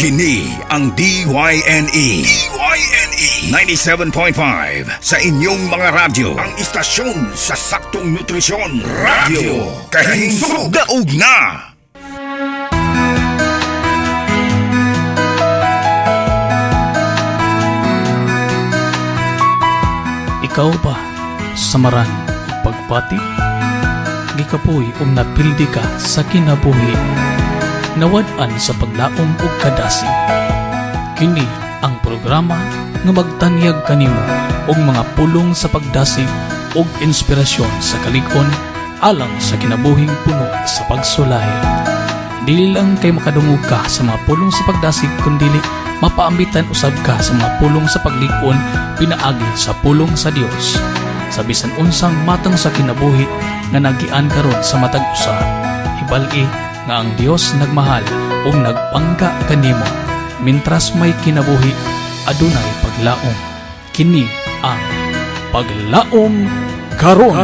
Kini ang DYNE 97.5 sa inyong mga radyo. Ang istasyon sa saktong nutrisyon. Radyo Kahinsog Daog na! Ikaw ba samaran o pagpati? Gikapoy napildi ka sa kinabuhi, nawad-an sa paglaom o kadasig. Kini ang programa nga magtanyag kanimo og mga pulong sa pagdasig og inspirasyon sa kalig-on alang sa kinabuhing puno sa pagsulay. Dili lang kay makadungog ka sa mga pulong sa pagdasig, kundili mapaambitan usab ka sa mga pulong sa paglig-on pinaagi sa pulong sa Dios. Sa bisan unsang matang sa kinabuhi nga nagian karon sa matag usa, hibal-i nga ang Dios nagmahal ug nagpangga kanimo. Mintras may kinabuhi, adunay paglaom. Kini ang Paglaom Karon.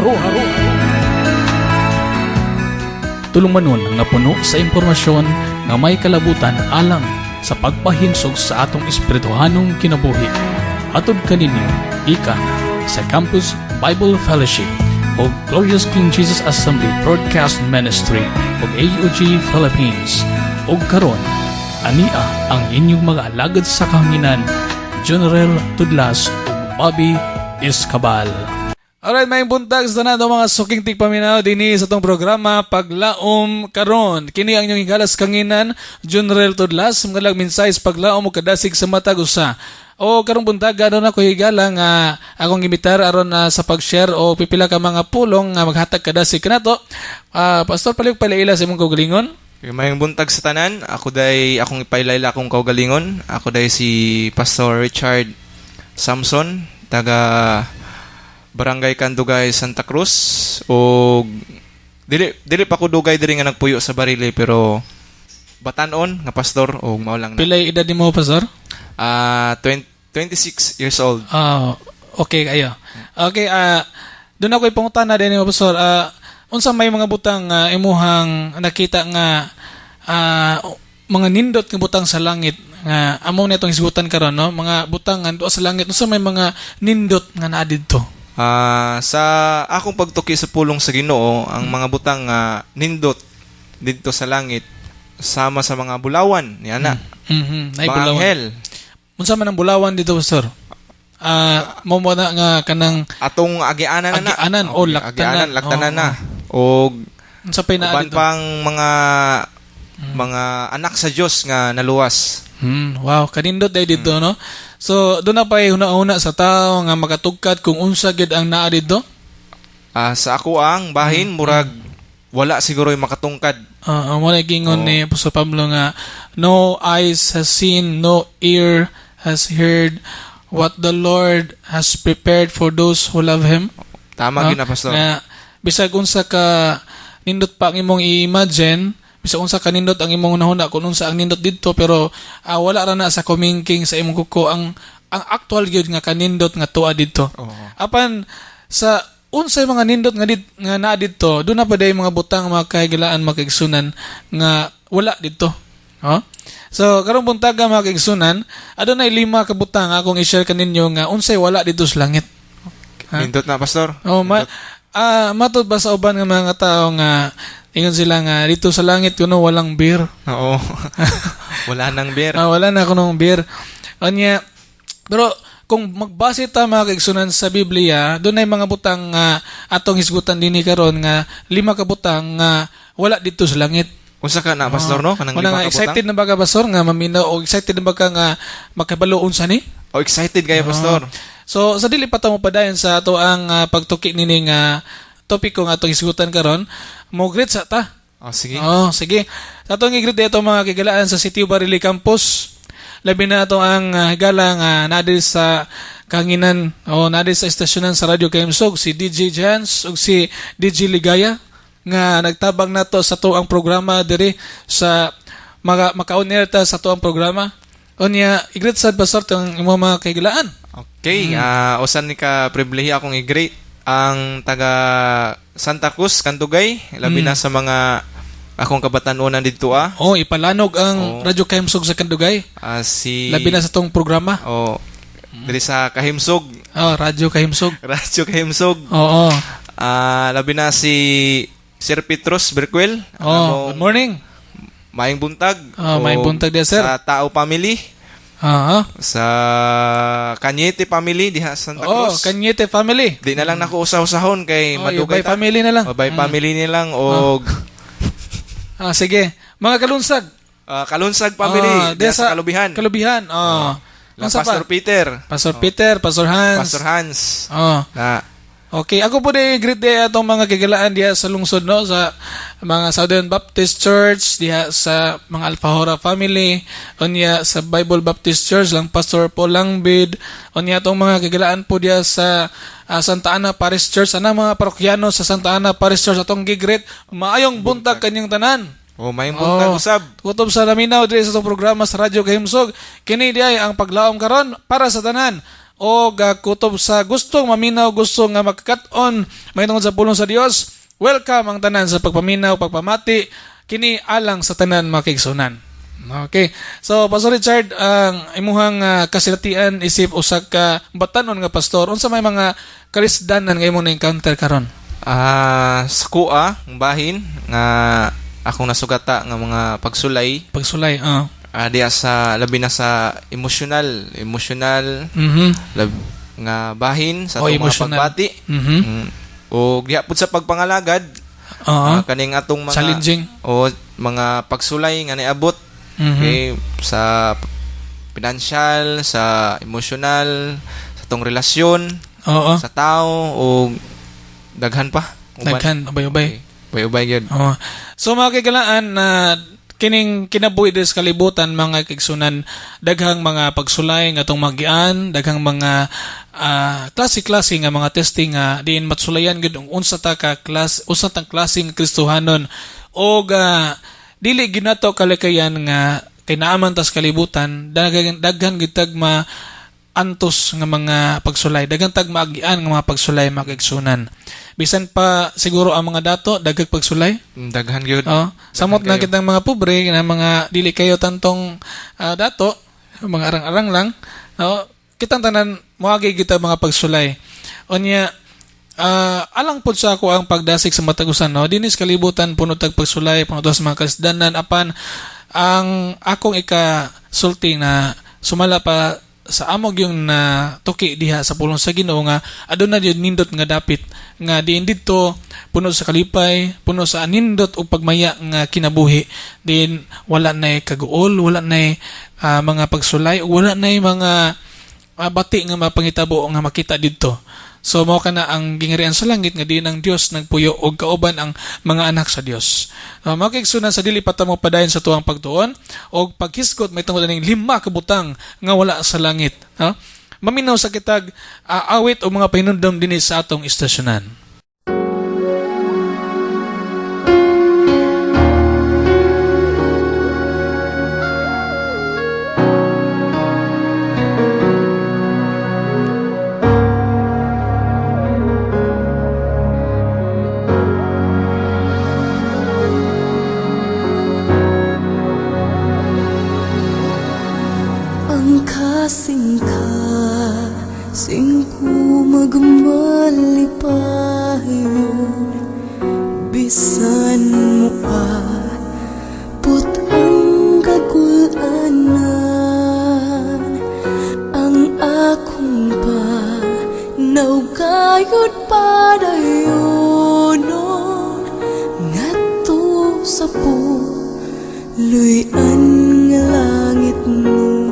Tulong manon nga puno sa impormasyon nga may kalabutan alang sa pagpahinsog sa atong espirituhanong kinabuhi. Hatod kaninyo ikan sa Campus Bible Fellowship o Glorious King Jesus Assembly Broadcast Ministry o AUG Philippines. O karon, ania ang inyong mga alagad sa kahanginan, General Tudlas o Bobby Escabal. Alright, may buntag sa tanan mga suking tigpaminaw dinhi sa tong programa Paglaom Karon. Kini ang inyong higalas kanginan, General Tudlas, mga minsayes paglaom o kadasig sa matag usa. O karong buntag aron ako higala nga akong imitar aron sa pag-share o pipila ka mga pulong nga maghatag kadasig kanato. Pastor palig palaila sa imong kaugalingon. Mayong buntag sa tanan, akong ipailayla akong kaugalingon. Ako day si Pastor Richard Samson, taga Barangay Candugay, Santa Cruz. O dili pa ko dugay diri nga nagpuyo sa Barili, pero batanon nga pastor o maulang na. Pilay edad nimo, Pastor? 26 years old. Okay kayo. Okay, doon ako ipangutan na din, Pastor. Unsa may mga butang imuhang nakita nga mga nindot nga butang sa langit nga amo na itong isgutan karon, no? Mga butang nga sa langit, unsa may mga nindot nga naa didto? Sa akong pagtuki sa pulong sa Ginoo, ang mga butang nindot dito sa langit sama sa mga bulawan ni ana. Mga anghel. Unsa man ang bulawan dito, Pastor? Mo na nga kanang atong agianan na. Agianan o laktanan. Laktanan na. O unsa pay naa dito? pang mga anak sa Dios nga naluwas. Wow, kanindot day dito, no? So, doon na pa una-una sa tao nga makatugkad kung unsa gid ang naa dito? Sa ako ang bahin, murag wala siguro yung makatungkad. Wala gingon ni Apostol Pablo nga, no eyes has seen, no ear has heard what the Lord has prepared for those who love Him. Tama gina, Pastor. Bisag unsa ka nindot pa ang imong i-imagine, bisag unsa ka nindot ang imong nahuna kung unsa ang nindot didto, pero wala ra na sa kumingking sa imong kuko ang actual gyud nga kanindot nga tuwa didto. Apan sa unsay mga nindot nga naa didto, doon na pa day mga butang, mga kahigalaan, mga kaigsunan nga wala didto. So karong buntaga mga kaigsunan, adunay 5 ka butang akong i-share kaninyo nga unsay wala didto sa langit. Nindot na, Pastor. Matod ba sa uban nga mga tao nga ingon sila nga dito sa langit kuno walang beer. Oo. Wala nang beer. Wala na kunong beer. Anya, pero kung magbase ta mga kaigsunan sa Biblia, doon ay mga butang atong hisgutan dinhi karon nga 5 ka butang nga wala dito sa langit. Unsa ka na, Pastor, no? Kanang 5 ka butang. Excited na ba ka, Pastor, nga maminaw o excited na ba ka nga makabalo unsa ni? Excited kayo, Pastor. So sa dili pa ta mo padayon sa ato ang pagtuki nining topiko nga atong hisgutan karon, mo greet sa ta. Sige. Sige. Sa atong i-greet dito mga kigalaan sa City of Barili Campus. Labi na ito ang higala nga nadil sa kanginan o nadil sa estasyonan sa Radyo Kaimsog, si DJ Jans o si DJ Ligaya nga nagtabang nato sa to ang programa diri sa maka-on-air ta sa to ang programa. Unya, i-greet sa Pastor ang imong mga kaigilaan. Okay, usan ni ka pribilehiyo akong i-greet ang taga Santa Cruz, Candugay, labi na sa mga akong kabatanunan dito Oh, ipalanog ang Radyo Kahimsog sa Kandugay. si Labi na sa tong programa. diri sa Kahimsog, Oh, Radyo Kahimsog. Radyo Kahimsog. Oo. Labi na si Sir Petros Berquel. Oh, good morning. Maayong buntag. Maayong buntag dia, sir. Sa Tao Family, sa Cañete Family diha sa Santa Cruz. Cañete family. Di na lang nako usah-usahon kay madugay Ubay family na lang. Ubay family ni lang og Sige. Mga kalunsag. Kalunsag Family diha sa Kalubihan. Kalubihan. Pastor Peter. Pastor Peter, Pastor Hans. Pastor Hans. Okay, ako po din greet day atong mga kagalaan diha sa lungsod, no, sa mga Southern Baptist Church diha sa mga Alfahora family, unya sa Bible Baptist Church lang Pastor Paul Langbid, unya atong mga kagalaan po diha sa Santa Ana Parish Church, ana mga parokyano sa Santa Ana Parish Church atong gigreet maayong buntag kanyang tanan. Mayong buntag usab. Kutob sa laminaw diri sa itong programa sa Radyo Kahimsog. Kini diay ang paglaom karon para sa tanan. O kutob sa gustong maminaw, gusto nga magkakat-on maytungod sa pulong sa Dios. Welcome ang tanan sa pagpaminaw, pagpamati. Kini alang sa tanan makigsunan. Okay. So, Pastor Richard, ang imuhang kasilatian isip usa ka batanon nga pastor, unsa may mga kalisdanan nga imo na encounter karon? Sa kuha, ang bahin nga akong nasugata nga mga pagsulay. Pagsulay, Diya sa labi na sa emotional nga bahin sa atong mga pagbati. O diya pud sa pagpangalagad. Kaning atong mga challenging o mga pagsulay nga niabot. Okay, sa financial, sa emotional, sa tong relasyon, sa tao o daghan pa. Daghan, ubay-ubay. Ubay-ubay gyud. So mga kagalaan na kining kinabuhi des kalibutan mga kigsunan, daghang mga pagsulay nga tong magian, daghang mga klase-klase nga mga testing nga diin matsulayan gid unsa ta ka class, unsa tang klase nga Kristohanon o dili ginato kalikayan nga kinaaman tas kalibutan, daghan gid tag antos nga mga pagsulay, daghang tag maagian nga mga pagsulay mga kigsunan. Bisan pa siguro ang mga dato daghang pagsulay. Daghan gyud. Samot na kitang mga pobre na mga dili kayo tantong dato, mga arang-arang lang. Kitang tanan moagi kita mga pagsulay. Onya alang pod sa ako ang pagdasig sa matagusan, no. Dinis kalibutan puno tag pagsulay, puno sa mga kasdanan apan ang akong ikasulti na sumala pa sa amog yung tuki diha sa pulong sa Ginoo nga aduna jud nindot nga dapit nga diin didto puno sa kalipay, puno sa anindot o pagmaya nga kinabuhi, din wala nay kaguol, wala nay mga pagsulay, wala nay mga bati nga mapangitabo nga makita didto. So mao kana ang gingarian sa langit nga diin ang Dios nagpuyo og kauban ang mga anak sa Dios. Makigsunan sa dili patamo padayon sa tuang pagtuon og paghisgot may tungod ning 5 ka butang nga wala sa langit. Maminaw sa kitag awit o mga pahinumdom dinhi sa atong istasyonan. Singku magmalipayon bisan mo put ang kagulanan ang akong pa naugayod padayon ngadto sa luyan nga langit mo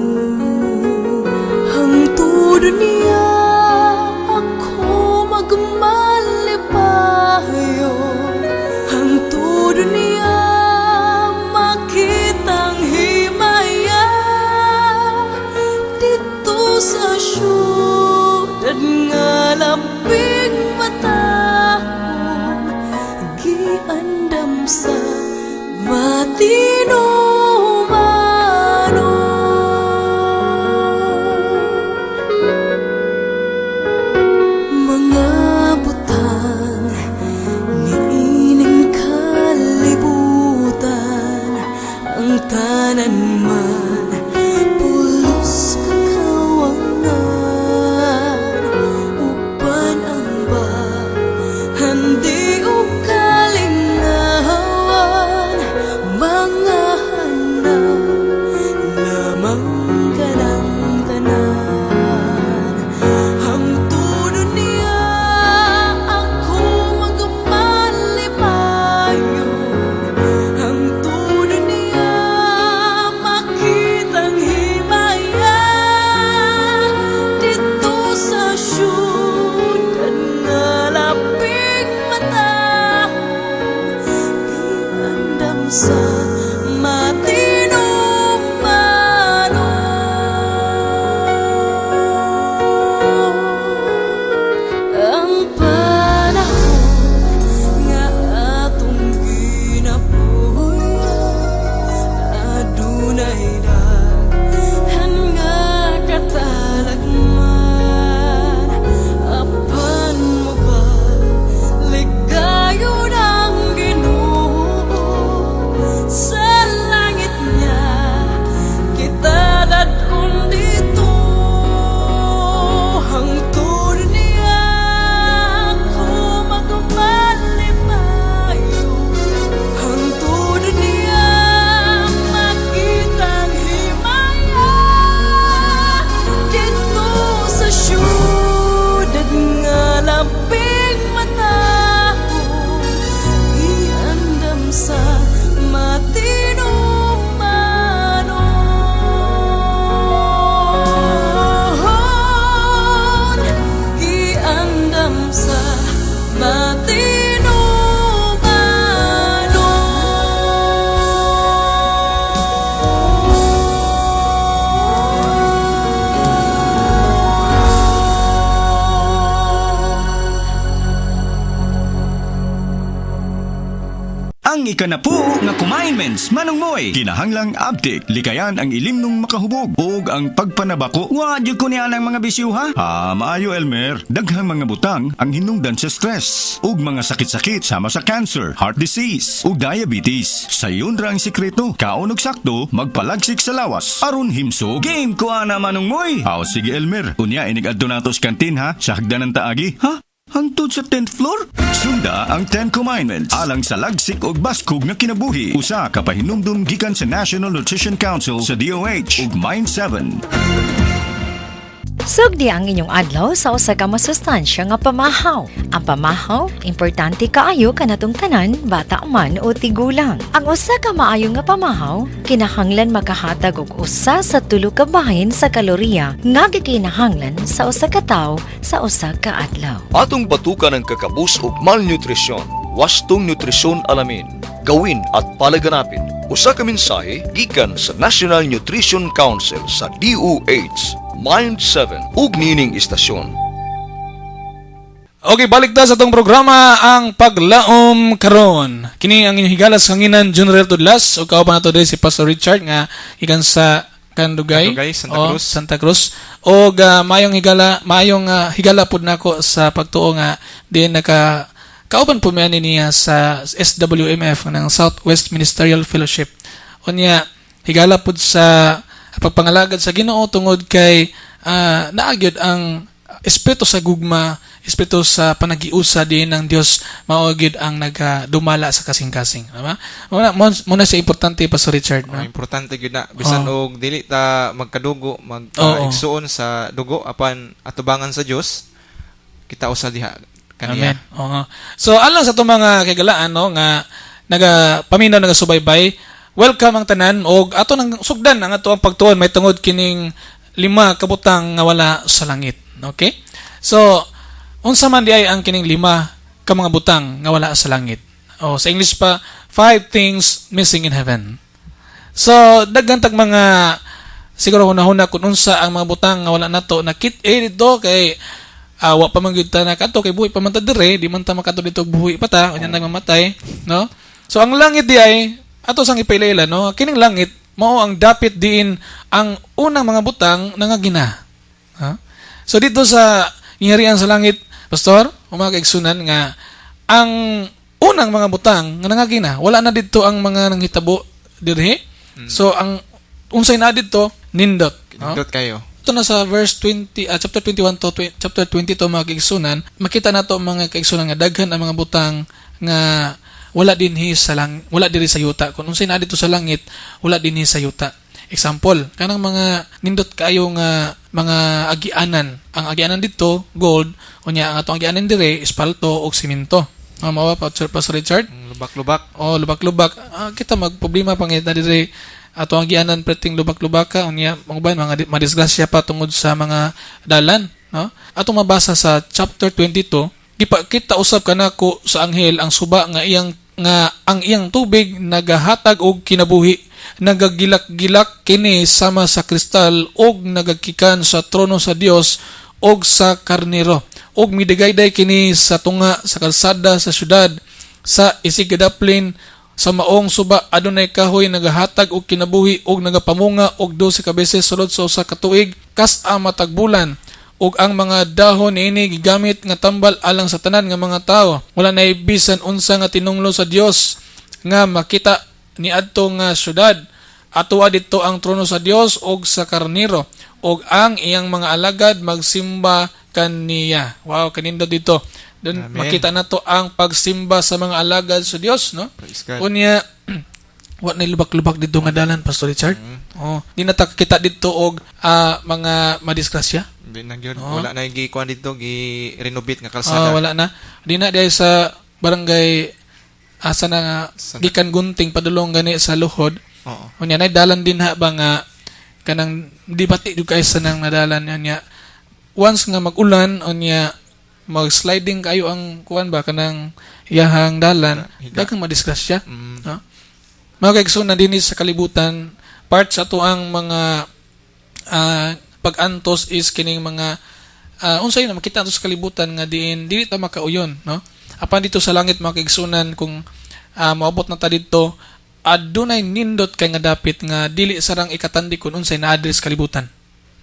hangtod niya ako magmalipayon hangtod niya makitang himaya dito sa syudad nga labing matahong giandam sa matino Kining ikanapu nga commandments manungmoy. Kinahanglang abtik, likayan ang ilimnong makahubog ug ang pagpanabako. Wa jud ko niya ang mga bisyo ha. Maayo Elmer, daghang mga butang ang hinungdan sa stress ug mga sakit-sakit sama sa cancer, heart disease ug diabetes. Sayon ra ang sikreto. Kaon og sakto magpalagsik sa lawas aron himsog. Game ko ana manungmoy. Aw sige Elmer, unya inig adto natos kantin ha sa hagdanan taagi. Ha? Hangtod sa 10th floor? Sunda ang 10 Commandments alang sa lagsik og baskog nga kinabuhi. Usa ka pahinumdum gikan sa National Nutrition Council sa DOH ug Mind 7. Sugdi ang inyong adlaw sa usa ka masustansya nga pamahaw. Ang pamahaw, importante kaayo kanatong tanan, bata man o tigulang. Ang usa ka maayo nga pamahaw, kinahanglan makahatag og usa sa 3 ka bahin sa kalorya nga gikinahanglan sa usa ka tawo sa usa ka adlaw. Atong batukan ang kakabus ug malnutrisyon. Wastong nutrisyon alamin. Gawin at palaganapin. Usa ka mensahe gikan sa National Nutrition Council sa DOH. Mind 7 ug nining istasyon. Okay, balik ta sa itong programa ang Paglaom Karon. Kini ang inyong higala sa hanginan General Tudlas o kauban nato diri si Pastor Richard nga ikan sa Candugay, Santa Cruz. O mayong higala pud nako sa pagtuo nga din naka kauban po man niya sa SWMF ng Southwest Ministerial Fellowship. Unya higala pud sa pagpangalagad sa Ginoo tungod kay naagyod ang espiritu sa gugma, espiritu sa panagiusa din ng Dios maogyod ang nagadumala sa kasing-kasing. Diba? Muna siya importante Pastor Richard. No? Importante gyud na bisan og dili ta magkadugo, magkaigsuon sa dugo apan atubangan sa Dios. Kita usa diha kaniya. Amen. So alang sa itong mga kagalaan no nga nagapaminaw nagasubaybay. Welcome ang tanan og ato nang sugdan ang ato ang pagtuon may tungod kining 5 kabutang nga wala sa langit. Okay? So, unsa man di ay ang kining 5 ka mga butang nga wala sa langit. O sa English pa 5 things missing in heaven. So, daghan tag mga siguro hunahuna kun unsa ang mga butang nga wala nato nakit dito kay wa pa man gyud ta nakato kay buhi pa man ta dire, di man ta makato dito buhi pa ta unya nagmamatay, no? So ang langit di ay ato sang ipailayla no kining langit mao ang dapit diin ang unang mga butang nangagina. So dito sa ingarian sa langit pastor umaga igsunan nga ang unang mga butang nga nangagina wala na dito ang mga nanghitabo dirhi. So ang unsay na dito nindot. Nindot kayo. Ito na sa verse 20 chapter 21 to chapter 22 mga kaigsunan makita nato mga kaigsunan nga daghan ang mga butang nga wala dinhi sa wala diri sa yuta. Kung unsay na dito sa langit, wala dinhi sa yuta. Example, kanang mga nindot kayo nga mga agianan. Ang agianan dito, gold, unya ang atong agianan dire espalto o simento. Mao pa Pastor Richard? Lubak-lubak. Lubak-lubak. Kita magproblema pangita dire atong agianan preting lubak-lubaka unya mga madisgrasya pa tungod sa mga dalan, no? Atong mabasa sa chapter 22, gipakita usab kanako sa anghel ang suba nga ang iyang tubig nagahatag og kinabuhi, nagagilak-gilak kini sama sa kristal og nagagikan sa trono sa Dios og sa karnero og midagayday kini sa tunga sa kalsada sa syudad sa isigadaplin sa maong suba adunay kahoy nagahatag og kinabuhi og nagapamunga og 12 ka beses sulod sa usa ka tuig kas-a matag bulan. Ug ang mga dahon ini gigamit nga tambal alang sa tanan nga mga tao. Wala na bisan unsa nga tinunglo sa Dios nga makita niadto nga syudad. Atoa dito ang trono sa Dios og sa karnero og ang iyang mga alagad magsimba kaniya. Wow, kanindo dito. Doon makita nato ang pagsimba sa mga alagad sa Dios, no? Unya wa na lubak-lubak dito nga dalan Pastor Richard. Di na ta kita dito og mga madisgrasya. Wala na gikuan dito gi-renovate nga kalsada. Wala na. Di na diay sa barangay asa na nga gikan gunting padulong gani sa luhod. Unya nay dalan din ha ba nga kanang di bati jud kay sa nang nadalan niya. Once nga mag-ulan unya mag-sliding kayo ang kuan ba kanang iyahang dalan, daghang madisgrasya. No? Mga kaigsunan dinhi sa kalibutan, part sa to ang mga pag-antos is kining mga unsay na makita to sa kalibutan nga dili ta makauyon, no? Apan dito sa langit mga kaigsunan kung maabot na ta didto, adunay nindot kay nga dapit nga dili sarang ikatandi kun unsay naadri sa kalibutan.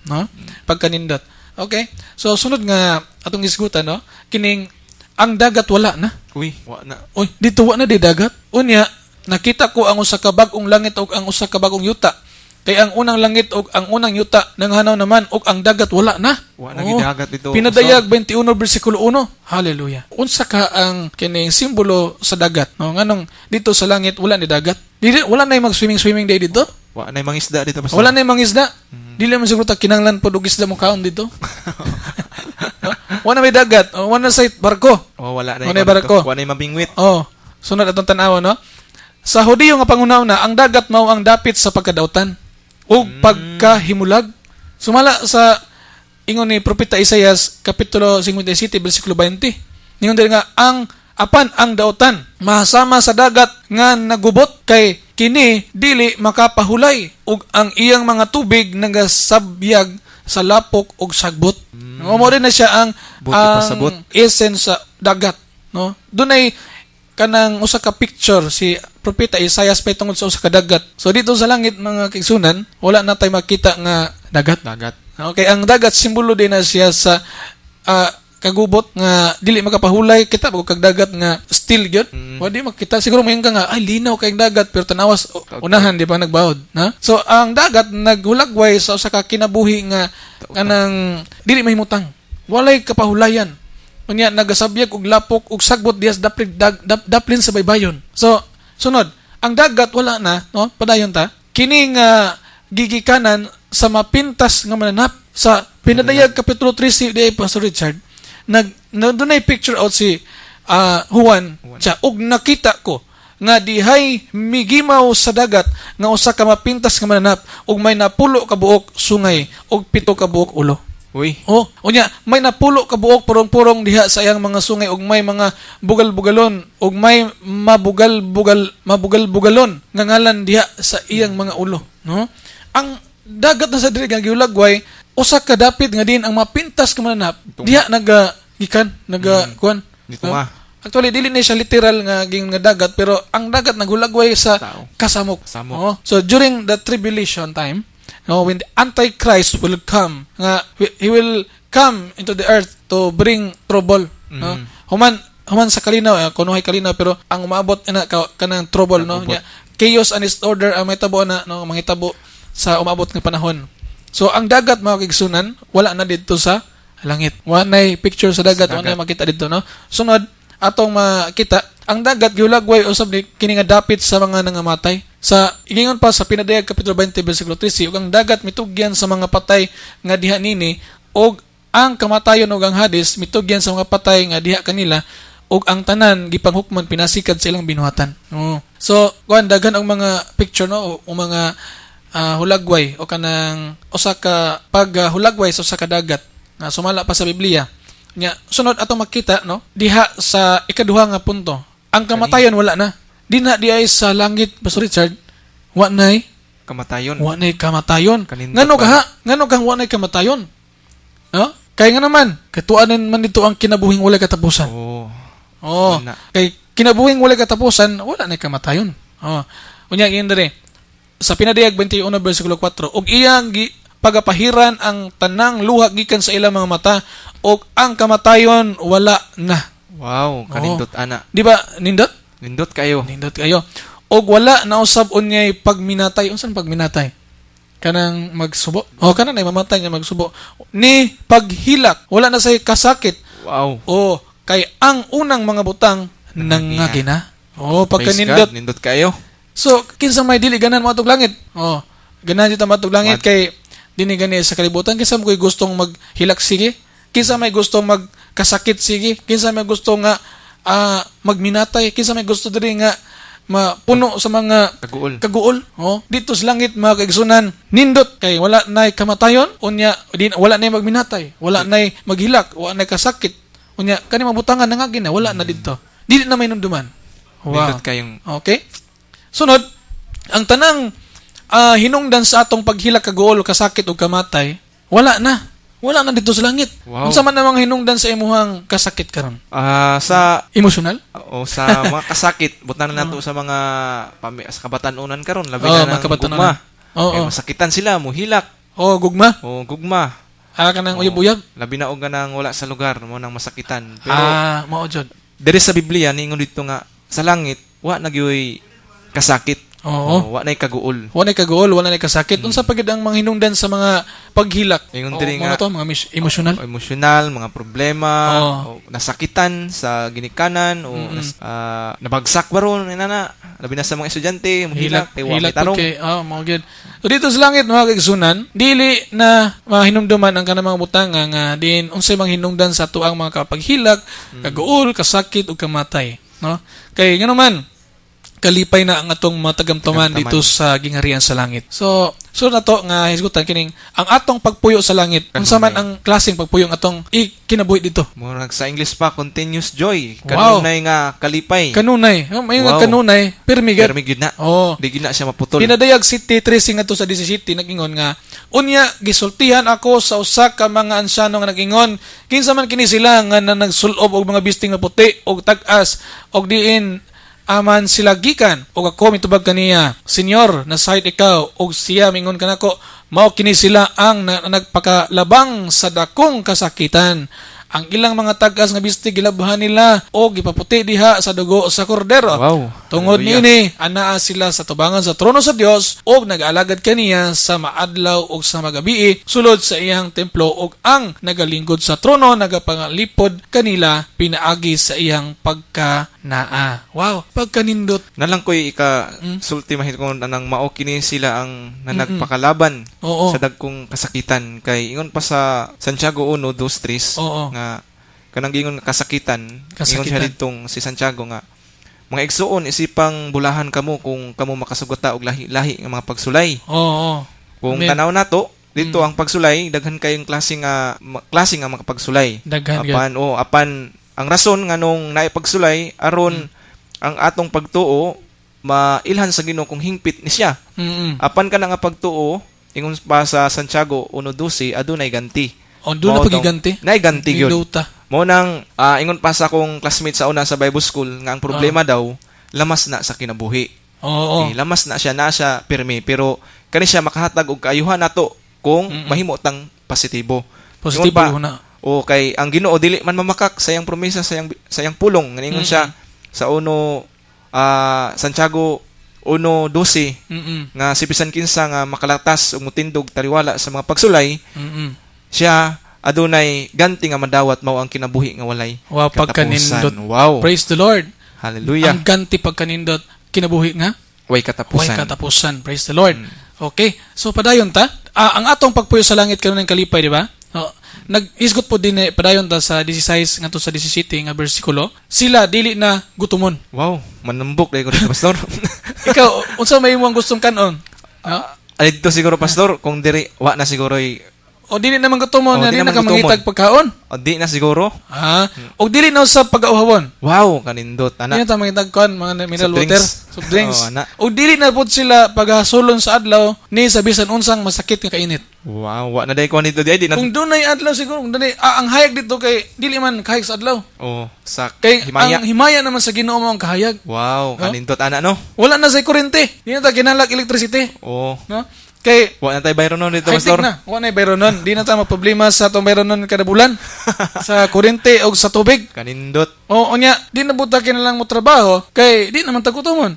No? Pagkanindot. Okay? So sunod nga atong isgutan, no? Kining ang dagat wala na. Uy, wa na. Uy, dito wa na di dagat. Unya, nakita ko ang usa ka bag-ong langit ug ang usa ka bag-ong yuta. Kay ang unang langit ug ang unang yuta nanghanaw naman ug ang dagat wala na. Wa na gidagat dito. Pinadayag 21 bersikulo 1. Hallelujah. Unsa ka ang kining simbolo sa dagat, no? Nganong dito sa langit wala ni dagat. Dili wala na mag-swimming day dito. Wa na mangisda dito, Pastor. Wala na mangisda. Dili man siguro ta kinahanglan pod og isda mo kaon dito. No? Wala may dagat, wala sa barko. Wala na Wala barko. Wa na mabingwit. Sunod atong tan-aw, no? Sa Hudiyo nga pangunauna, ang dagat mao ang dapit sa pagkadautan ug pagkahimulag. Sumala sa ingon ni propeta Isaias kapitulo 57 bersikulo 20. Ningon diri nga ang apan ang dautan mahasama sa dagat nga nagubot kay kini dili makapahulay ug ang iyang mga tubig nagasabyag sa lapok ug sagbot. Mo rin na siya ang pasabot. essence sa dagat, no? Dunay kanang usa ka picture si propeta Isaias patungod sa usa ka dagat. So dito sa langit mga kaigsunan, wala na tay makita nga dagat. Okay, ang dagat simbolo din na siya sa kagubot nga dili makapahulay kita pag kag dagat nga still gyud. Wa di makita siguro mayon ka nga ay linaw kay dagat pero tanawas unahan di pa nagbawod, na? So ang dagat naghulagway sa usa ka kinabuhi nga kanang dili mahimutang. Walay kapahulayan. Unya nagasabyag og lapok ug sagbot dias daplin sa baybayon. So sunod, ang dagat wala na, no? Padayon ta. Kini nga gigikanan sa mapintas nga mananap sa Pinadayag kapitulo 3 si Pastor Richard. Dunay picture out si Juan siya ug nakita ko nga dihay migimaw sa dagat nga usa ka mapintas nga mananap ug may napulo ka buok sungay ug 7 ka buok ulo. Uy. Unya may napulo ka buok purong-purong diha sa iyang mga sungay ug may mga bugal-bugalon ug may mabugal-bugalon nga ngalan diha sa iyang mga ulo, no? Ang dagat na sa diri nga giulagway usa ka dapit nga din ang mapintas ka mananap diha kuan dito ma. Actually dili ni siya literal nga ging nga dagat pero ang dagat nagulagway sa kasamok. So during the tribulation time, when the Antichrist will come, he will come into the earth to bring trouble. Human sa kalinaw, kunuhay kalinaw, pero ang umaabot na kanang trouble, no? Chaos and disorder ang may tabo na, no? Mangitabo sa umabot ng panahon. So ang dagat, mga kaigsunan, wala na dito sa langit. Wala na picture sa dagat, wala na makita dito, no? Sunod, atong makita, ang dagat giulagway usab ni kini nga dapit sa mga nangamatay. Sa ingon pa sa Pinadayag kapitulo 20 bersikulo 13, ug ang dagat mitugyan sa mga patay nga diha nini, ug ang kamatayon ug ang Hades mitugyan sa mga patay nga diha kanila, ug ang tanan gipanghukman pinasikad sa ilang binuhatan. So kuan daghan ang mga picture, no, o mga hulagway o kanang usa ka paghulagway sa usa ka dagat na sumala pa sa Biblia. Nya sunod atong makita, no, diha sa ikaduha nga punto, ang kamatayon wala na. Di ay sa langit, Pastor Richard, wa nay kamatayon. Ngano kang wa nay kamatayon? No? Kay nga naman, katuanan man dito ang kinabuhing walay katapusan. Kay kinabuhing walay katapusan, wala nay kamatayon. Unya giyon diri sa Pinadayag 21 bersikulo 4, ug iyang pagapahiran ang tanang luha gikan sa ilang mga mata, ug ang kamatayon wala na. Wow, kanindot ana. Di ba nindot? Nindot kayo. Og wala na usab unyay pagminatay. Unsan pagminatay? Kanang magsubo. Kanang ay mamatay nga magsubo. Ni paghilak, wala na say kasakit. Wow. Kay ang unang mga butang nangagina. Pagkanindot. Nindot kayo. So, kinsa may dili ganan matug langit. Ganan dito matug langit kay dini gani sa kalibutan. Kinsa may gustong maghilak, sige. Kinsa may gustong magkasakit, sige. Kinsa may gusto nga magminatay. Kinsa may gusto diri nga mapuno sa mga kaguol. Dito sa langit, mga kaigsunan, nindot kay wala nay kamatayon, unya wala nay magminatay, wala nay maghilak, wala nay kasakit. Unya kani mabutangan nangagin na wala na dito. Dili na may nunduman. Nindot kayong. Okay? Sunod, ang tanang hinungdan sa atong paghilak, kaguol, kasakit o kamatay, wala na. wala na dito sa langit. Wow. Unsa man namang hinungdan sa imuhang kasakit karon? Sa Emotional? o sa mga kasakit, butan na nato sa mga sa kabatanunan karon, labi Oo, na mga ng kabatanunan. gugma. Oo. Kay masakitan sila, muhilak. Oh, gugma. O gugma. Ka nang Oo. uyab-uyab. Labi na og ganang wala sa lugar mo nang masakitan. Pero Mao jud. diri sa Biblia ningon dito nga sa langit wa nagyoy kasakit. Oo. Wa nay kaguol. Wala kagool, wala na kasakit. Unsa pa gid ang mga hinungdan sa mga paghilak? Ingon diri Oo, nga- mga to, mga emotional. Emosyonal, mga problema, Oo. o nasakitan sa ginikanan o nabagsak baron inana. Labi na sa mga estudyante, Hilak, muhilak, kay wa may hilak tarong. kay mao gyud. So dito sa langit mga kaigsunan, dili na mahinumduman ang kanang mga butanga nga din unsay mga hinungdan sa tuang mga kapaghilak, kaguol, kasakit ug kamatay, no? Kay ngano man kalipay na ang atong matagamtaman Tagamtaman. dito sa gingharian sa langit. So na to nga hisgutan kining ang atong pagpuyo sa langit. Unsa man ang klaseng pagpuyo ang atong kinabuhi dito? Murag sa English pa, continuous joy. Wow. Kanunay nga kalipay. Kanunay. Mayo nga Wow. kanunay, pirmigad. Pero may gid na. Oh. Di gid na siya maputol. Pinadayag City Tracing nga to sa DC City nagingon nga unya gisultihan ako sa usa ka mga ansyano nga nagingon kinsa man kini sila nga nagsulob og mga bisting nga puti og tag-as og diin aman sila gikan og ako mitubag kaniya Senyor nasayt ikaw og siya mingon kanako mao kini sila ang nagpakalabang sa dakong kasakitan. Ang ilang mga tag-as nga bistig gilabhan nila o gipaputi diha sa dugo sa kordero. Wow. Tungod Hallelujah. niini anaa sila sa tubangan sa trono sa Dios og nag-alagad kaniya sa maadlaw ug sa magabii sulod sa iyang templo ug ang nagalingkod sa trono nagapangalipod kanila pinaagi sa iyang pagkanaa. Wow, pagkanindot. Nalang ko'y sulti mahit kung anang mao kini sila ang nagpakalaban Oo. sa dagkong kasakitan. Kay ingon pa sa Santiago 1:2-3 Oo. nga kanang gingon nga kasakitan. Ingon siya ditong si Santiago nga mga igsuon isipang bulahan kamo kung kamo makasugota og lahi-lahi nga mga pagsulay. Oo. Kung Amen. tanaw nato dito ang pagsulay daghan kayong klase nga mga pagsulay. Daghan gyud. Apan ang rason nga nung naipagsulay aron ang atong pagtuo mailhan sa Ginoo kung hingpit ni siya. Apan ka na nga pagtuo ingon pa sa Santiago 1:12 adunay ganti. O doon na Mao pagiganti. Nay ganti gyud. Niluta. Mo nang ingon pa sa akong classmate sa una sa Bible School nga ang problema daw lamas na sa kinabuhi. Oo. Lamas na siya pirmi pero kani siya makahatag og kaayuhan nato kung mahimo tang positibo. Positibo Ingon pa, na. o kay ang Ginoo dili man mamakak sa iyang promesa sa iyang pulong nganingon siya sa Santiago 1:12 nga si bisan kinsa nga makalatas ug mutindog taliwala sa mga pagsulay siya adunay ganti nga madawat mao ang kinabuhi nga walay Wow, katapusan. pagkanindot. Wow. Praise the Lord. Hallelujah. Ang ganti pagkanindot kinabuhi nga Way katapusan. way katapusan. Praise the Lord. Okay. So padayon ta. Ang atong pagpuyo sa langit karon ng kalipay, di ba? Nag-isgot po din padayon ta sa 16 ngadto sa 17 nga bersikulo. Sila dili na gutumon. Wow, manambok dai ko dito pastor. Ikaw unsa may imong gustong kanon? Dito siguro pastor kung diri wa na siguro O dili naman gutumon, O, na di di na naman ka mangitag gutumon. pagkaon. o di na siguro. O dili na sa pag-auhawon. Wow, kanindot ana. Di na ta mangitag kuan mga mineral Soft water, drinks. soft drinks. Oo, ana. O dili na pud sila paghasulon sa adlaw ni sa bisan unsang masakit nga kainit. Wow, wa na dai ko nito di na. Kung dunay adlaw siguro, kung dunay ang hayag dito kay dili man kahayag sa adlaw. Oh, sa Kay himaya. ang himaya naman sa Ginoo mo ang kahayag. Wow, kanindot ana no. Wala na sa kuryente. Di na ta kinahanglan electricity, Oh, no? Kay wa na tay bayro no dito high-tech pastor. na. Wala na bayro nun. Di na ta magproblema sa atong bayro nun kada bulan sa kuryente o sa tubig. Kanindot. O unya, di na buta kinahanglan mo trabaho kay di naman tagutomon.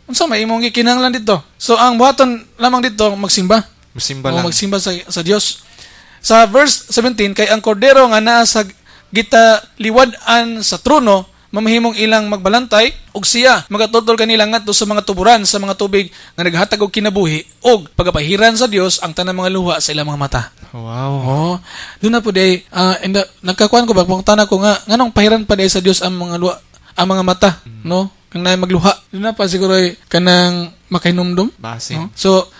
Unsa may imong gikinahanglan dito? So ang buhaton lamang dito magsimba. Musimba O lang. magsimba sa Dios. Sa verse 17 kay ang kordero nga naa sa gitaliwad-an sa trono mamahimong ilang magbalantay ug siya magatutol kanila ngadto sa mga tuburan sa mga tubig nga naghatag og kinabuhi ug pagapahiran sa Dios ang tanang mga luha sa ilang mga mata. Wow. Oh, doon na po day nagkakuan ko ba kung tanang ko nga nganong pahiran pa day sa Dios ang mga luha, ang mga mata, no? Kang naay magluha. Doon na pa siguro kanang makahinumdum. Base. No? So,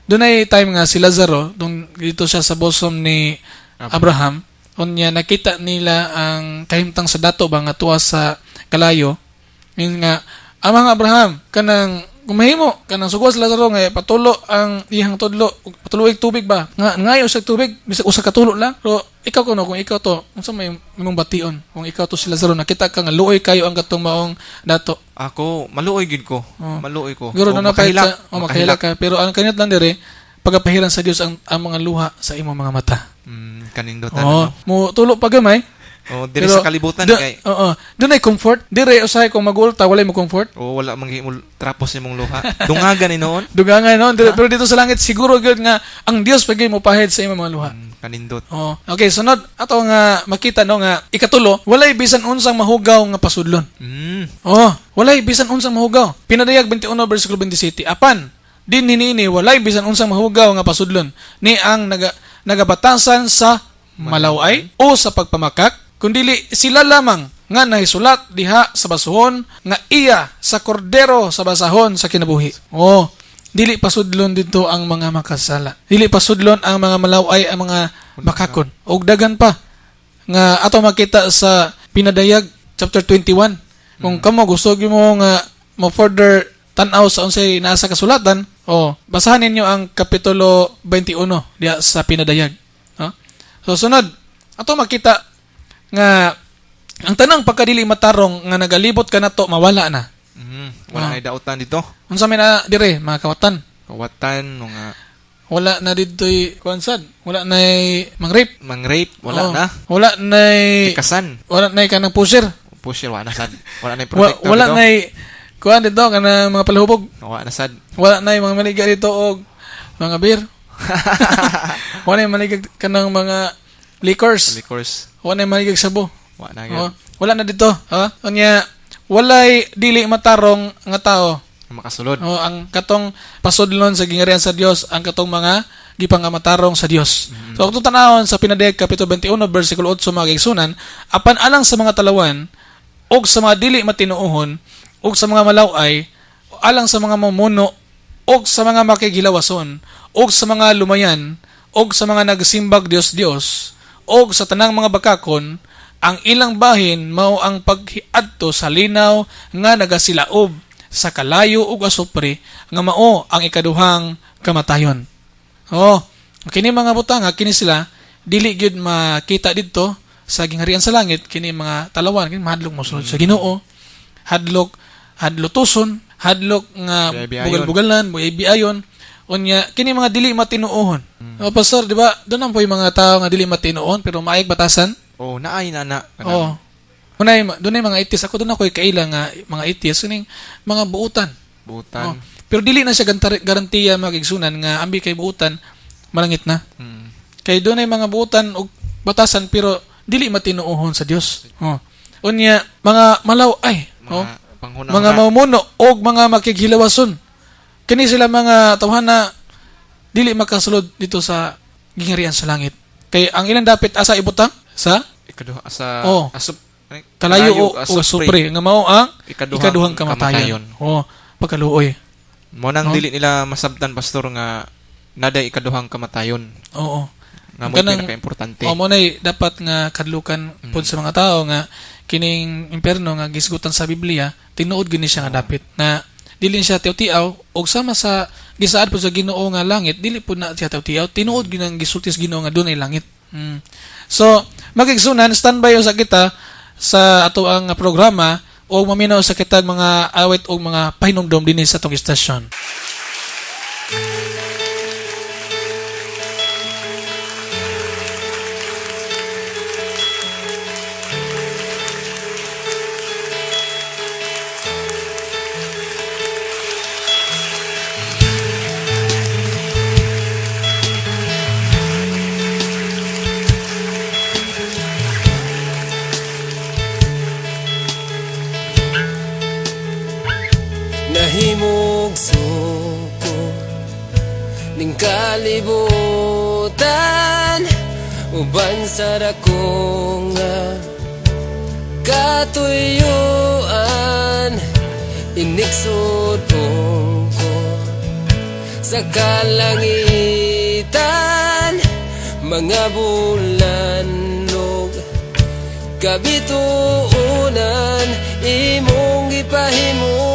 doon ay time nga si Lazaro, dito siya sa bosom ni Abraham. Unya nakita nila ang kahimtang sa dato ba nga tuwa sa kalayo. Yun nga, amang Abraham, kanang kung mahimo kanang sugwas Lazaro nga patulo ang iyang tudlo, patuloy tubig ba? Ngayo sa tubig bisag usa ka tulo lang. Pero ikaw kuno kung ikaw to, unsa may imong bation? Kung ikaw to si Lazaro nakita ka nga luoy kayo ang katong maong dato. Ako, maluoy gid ko. Maluoy ko. Siguro na napahit makahilak. sa makahilak ka, pero ang kanit lang dire pagapahiran sa Dios ang mga luha sa imong mga mata. Kanindutan Oo, ano. mo tulo pa gamay. Dire sa kalibutan kay. Oo. Doon ay comfort. Dire usahay kung magulta walay mo comfort. Wala manghimol trapos imong luha. Dungagan ni noon. Dugangan no. Pero dito sa langit siguro gyud nga ang Dios pagay mo pahid sa imong mga luha. Kanindot. Oh. Okay, sunod ato nga makita no nga ikatulo, walay bisan unsang mahugaw nga pasudlon. Oh, walay bisan unsang mahugaw. Pinadayag 21 bersikulo 27. Apan din hinini walay bisan unsang mahugaw nga pasudlon ni ang nagabatasan sa malaway o sa pagpamakak, kundili sila lamang nga nahisulat diha sa basuhon nga iya sa kordero sa basahon sa kinabuhi. Oh, dili pasudlon dito ang mga makasala. Dili pasudlon ang mga malaway, ang mga bakakon. Og dagan pa nga ato makita sa Pinadayag chapter 21. Kung kamo gusto mo nga mo further tan-aw sa unsay nasa kasulatan, basahan ninyo ang kapitulo 21 diha sa Pinadayag. So sunod, ato makita nga ang tanang pagkadili matarong nga nagalibot ka nato mawala na. Wala ay dautan dito. Unsa may na dire mga kawatan? Kawatan nga Wala na dito'y kuansad. Wala na'y mangrape. mangrape, wala na. Wala na'y Tikasan. wala na'y kanang pusher. Pusher wala na sad. Wala na protector Wala dito. na'y kuan dito kanang mga palahubog. Wala na sad. Wala na'y mga maliga dito og mga beer. Wala na'y maligag kanang mga liquors. Liquors. Wala na'y maligag sabo. Wala na gyud. Wala na dito. Unya walay dili matarong nga tao. Makasulod. Ang katong pasudlon sa gingarihan sa Dios, ang katong mga gipangamatarong sa Dios. So kung tanawon sa Pinadayag kapitulo 21 bersikulo 8 mga kaigsunan, apan alang sa mga talawan og sa mga dili matinuohon og sa mga malaway, alang sa mga mamuno og sa mga makigilawason og sa mga lumayan og sa mga nagsimbag Dios og sa tanang mga bakakon, ang ilang bahin mao ang paghiadto sa linaw nga nagasilaob sa kalayo ug asupre nga mao ang ikaduhang kamatayon. Kini mga butang kini sila dili gyud makita didto sa gingharian sa langit, kini mga talawan kini mahadlok mosulod sa Ginoo, hadlotuson, hadlok nga bugal-bugalan, buyabiayon, unya kini mga dili matinuohon. Pastor, di ba? Doon ang po yung mga tao nga dili matinuohon pero maayag batasan. Naay nana. Doon ay mga itis. Ako doon ako'y kaila nga mga itis. Kuning mga buutan. Buutan. Pero dili na siya garantiya magigsunan nga ambi kay buutan, malangit na. Kay doon ay mga buutan o batasan pero dili matinuohon sa Dios. Unya, mga malaw ay. Mga mamuno o mga makighilawason. Kini sila mga tawhana dili makasulod dito sa gingharian sa langit. Kay ang ilang dapit asa ibutang sa ikaduha sa kalayo o supre nga mao ang ikaduhang kamatayon. Pagkaluoy. Mo nang dili nila masabtan pastor nga naday ikaduhang kamatayon. Nga mo pinaka-importante. Mo nay dapat nga kadlukan pod sa mga tao nga kining impierno nga gisgutan sa Biblia, tinuod gini siya nga dapit na dili siya tiaw-tiaw og sama sa gisaad po sa Ginoo nga langit, dili po na siya tiaw-tiaw, tinuod ginang gisultis Ginoo nga dunay langit. So, magigsunan, standby sa kita sa ato ang programa o maminaw sa kita mga awit o mga pahinumdom din sa atong istasyon. Nahimog suko ning kalibutan uban sa dakong katuyuan iniksod ko sa kalangitan mga bulanlog kabituunan imong gipahimutan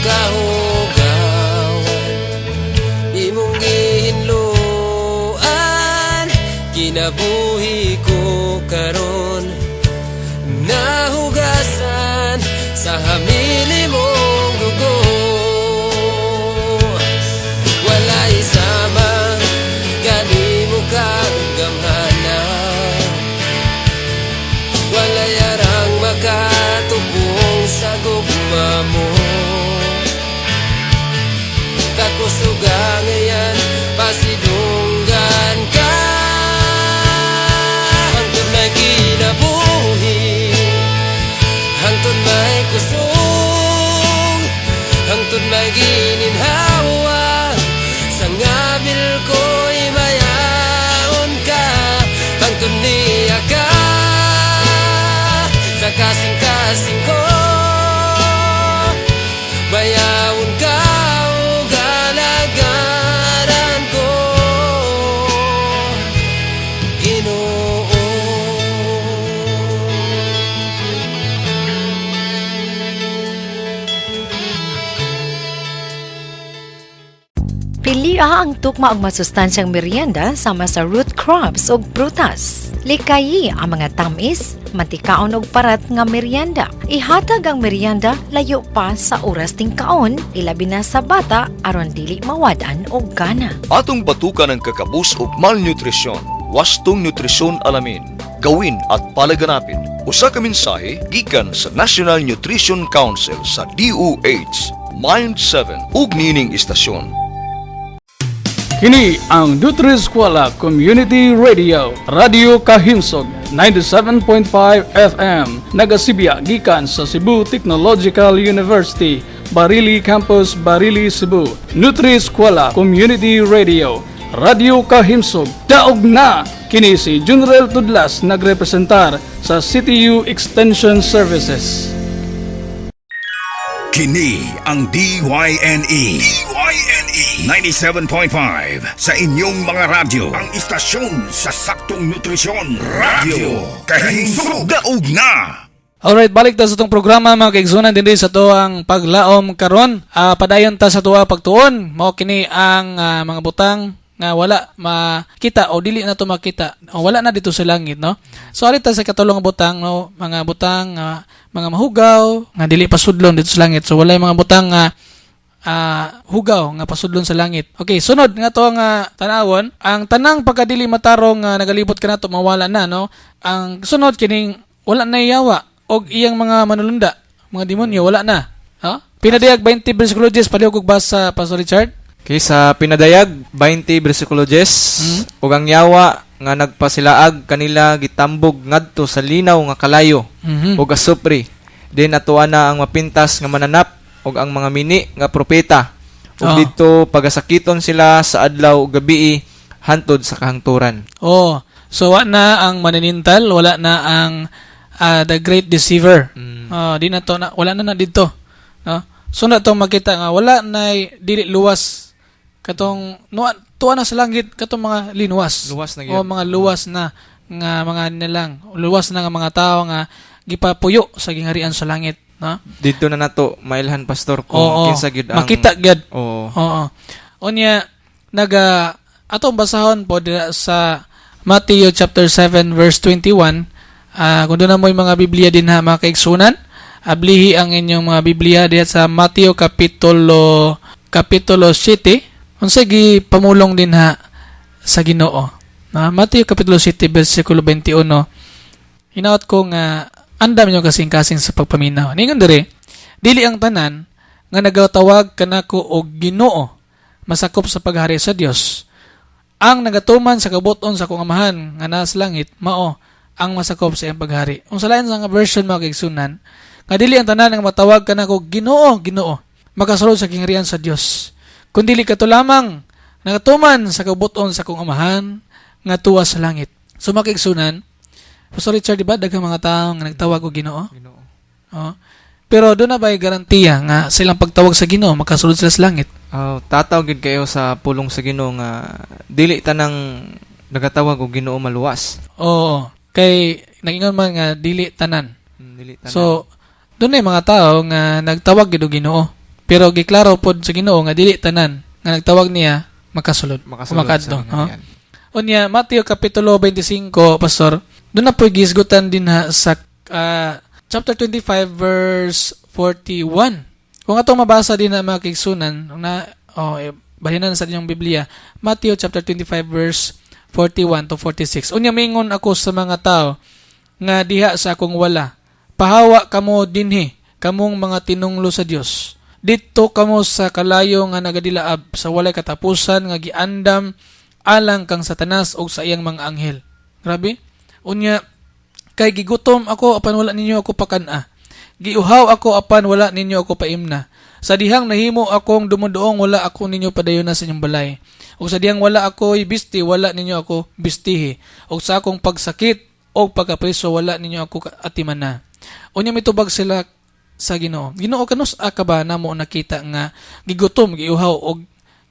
kahugawan imong gihinluan kinabuhi ko karon nahugasan sa hamili mong dugo walay sama kanimo kang gamhana walay arang makatubong sa gugma mo kakusuga ngayon pasidunggan ka hangtod may kinabuhi hangtod may kusong hangtod may gininhawa sa ngabil ko'y mayaon ka hangtod niya ka sa kasing-kasing ko bayawon ka o galagaran ko Ginoo Pili ang tukma og masustansyang merienda sama sa root crops ug prutas. Likayi ang mga tamis, mantikaon og parat nga merienda. Ihatag ang merienda layo pa sa oras ting kaon, ilabi na sa bata aron dili mawad-an og gana. Atong batukan ang kakabus ug malnutrisyon. Wastong nutrisyon alamin. Gawin at palaganapin. Usa ka mensahe gikan sa National Nutrition Council sa DOH. Mind 7 ug nining istasyon. Kini ang Nutri-Eskwela Community Radio, Radio Kahinsog 97.5 FM, nagasibya gikan sa Cebu Technological University, Barili Campus, Barili, Cebu. Nutri-Eskwela Community Radio, Radio Kahinsog, daog na! Kini si General Tudlas nagrepresentar sa CTU Extension Services. Kini ang DYNE 97.5 sa inyong mga radyo. Ang istasyon sa saktong nutrisyon. Radio Kahinsog Daog na! Alright, balik ta sa itong programa mga kaigsunan din sa to ang paglaom karon. Padayon ta sa tuwa pagtuon. Mao kini ang mga butang nga wala makita o dili na to makita. O wala na dito sa langit, no? So arita sa katulong nga butang, no? Mga butang mga mahugaw nga dili pasudlon dito sa langit. So wala yung mga butang nga hugaw nga pasudlon sa langit. Okay, sunod nga to nga tanawon, ang tanang pagkadili matarong nagalibot kanato mawala na, no? Ang sunod kining wala na iyawa og iyang mga manulunda, mga demonyo wala na. No? Pinadayag 20 versikulo 10 palihog og basa Pastor Richard. Okay, sa pinadayag 20 bersikulo 10 ug ang yawa nga nagpasilaag kanila gitambog ngadto sa linaw nga kalayo ug asupri din atuan na ang mapintas nga mananap ug ang mga mini nga propeta ug dito pagasakiton sila sa adlaw ug gabi hantod sa kahangturan. So wala na ang maninintal, wala na ang the great deceiver. Di na to na wala na dito, no? So na to makita nga wala na dili luwas katong tuwa na sa langit katong mga linuwas. Luwas na o mga luwas na nga mga nilang luwas na nga mga tao nga gipapuyo sa gingharian sa langit, no? Dito na nato mailhan pastor kung kinsa gyud ang makita gyud. Oo. Unya atong basahon po sa Matthew chapter 7 verse 21. Kung doon na mo yung mga Biblia din ha mga kaigsunan, ablihi ang inyong mga Biblia diha sa Matthew kapitulo 7. Unsa gi pamulong din ha sa Ginoo. Matthew kapitulo 7 bersikulo 21. Hinaot ko nga andam niyo kasing-kasing sa pagpaminaw. Ningon dire, dili ang tanan nga nagatawag kanako og Ginoo masakop sa paghari sa Dios. Ang nagatuman sa kabuton sa kong amahan nga nasa langit mao ang masakop sa iyang paghari. Kung sa lain sa nga version mga kaigsunan, nga dili ang tanan nga matawag kanako Ginoo, makasulod sa kingharian sa Dios. Kung dili kato lamang nagatuman sa kabuton sa kong amahan nga tuwa sa langit. So mga kaigsunan, Pastor Richard, diba daghang mga tao nga nagtawag og Ginoo? Pero doon na ba'y garantiya nga silang pagtawag sa Ginoo makasulod sila sa langit? Tataw gid kayo sa pulong sa Ginoo nga dili tanang nagatawag og Ginoo maluwas. Oo. Kay nagingon man nga dili tanan. Dili tanan. So doon ay mga tao nga nagtawag gid og Ginoo. Pero giklaro pod sa Ginoo nga dili tanan nga nagtawag niya makasulod. Makasulod Kumakadto, sa mga oh. yan. Unya Mateo kapitulo 25 pastor, doon na po gisgutan din ha sa chapter 25 verse 41. Kung atong mabasa din na mga kigsunan na bahinan sa inyong Biblia, Matthew chapter 25 verse 41 to 46. Unya mingon ako sa mga tao nga diha sa akong wala, pahawa kamo dinhi kamong mga tinunglo sa Dios. Dito kamo sa kalayo nga nagadilaab sa walay katapusan nga giandam alang kang Satanas o sa iyang mga anghel. Grabe. Unya, kay gigutom ako apan wala ninyo ako pakana. Giuhaw ako apan wala ninyo ako paimna. Sa dihang nahimo akong dumudoong wala ako ninyo padayon sa inyong balay. O sa dihang wala ako bisti wala ninyo ako bistihi. O sa akong pagsakit o pagkapriso wala ninyo ako atimana. Unya mitubag sila sa Ginoo. Ginoo kanus ka ba namo nakita nga gigutom, giuhaw o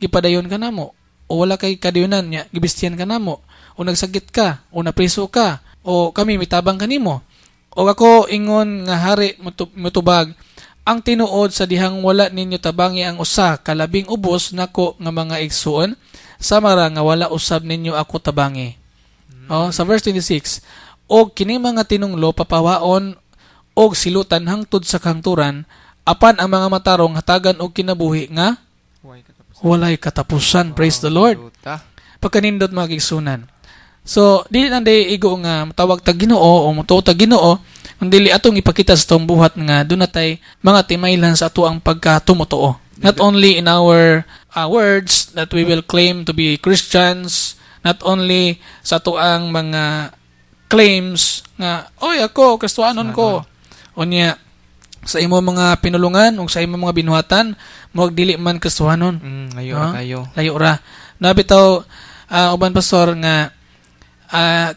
gipadayon ka namo? O wala kay kadayunan niya, gibistihan ka namo, o nagsagit ka, o napriso ka, o kami mitabang kanimo. O ako ingon nga hari mutubag, ang tinuod sa dihang wala ninyo tabangi ang usa kalabing ubos nako nga mga igsuon, samara nga wala usab ninyo ako tabangi. Sa verse 26, og kini mga tinunglo papawaon og silutan hangtod sa kangturan, apan ang mga matarong hatagan og kinabuhi nga walay katapusan. Praise the Lord. Pagkanindot mga kigsunan. So, dili nanday igo nga matawag tag Ginoo o mutuo tag Ginoo, kundi atong ipakita sa tong buhat nga doon natay mga timaylan sa ato ang pagkatumutuo. Not only in our words that we will claim to be Christians, not only sa ato ang mga claims nga, oy ako, Kristohanon ko. Unya, sa imo mga pinulungan o sa imo mga binuhatan, muwag dili man Kristohanon. Layo ra. Nabitaw, uban pastor nga,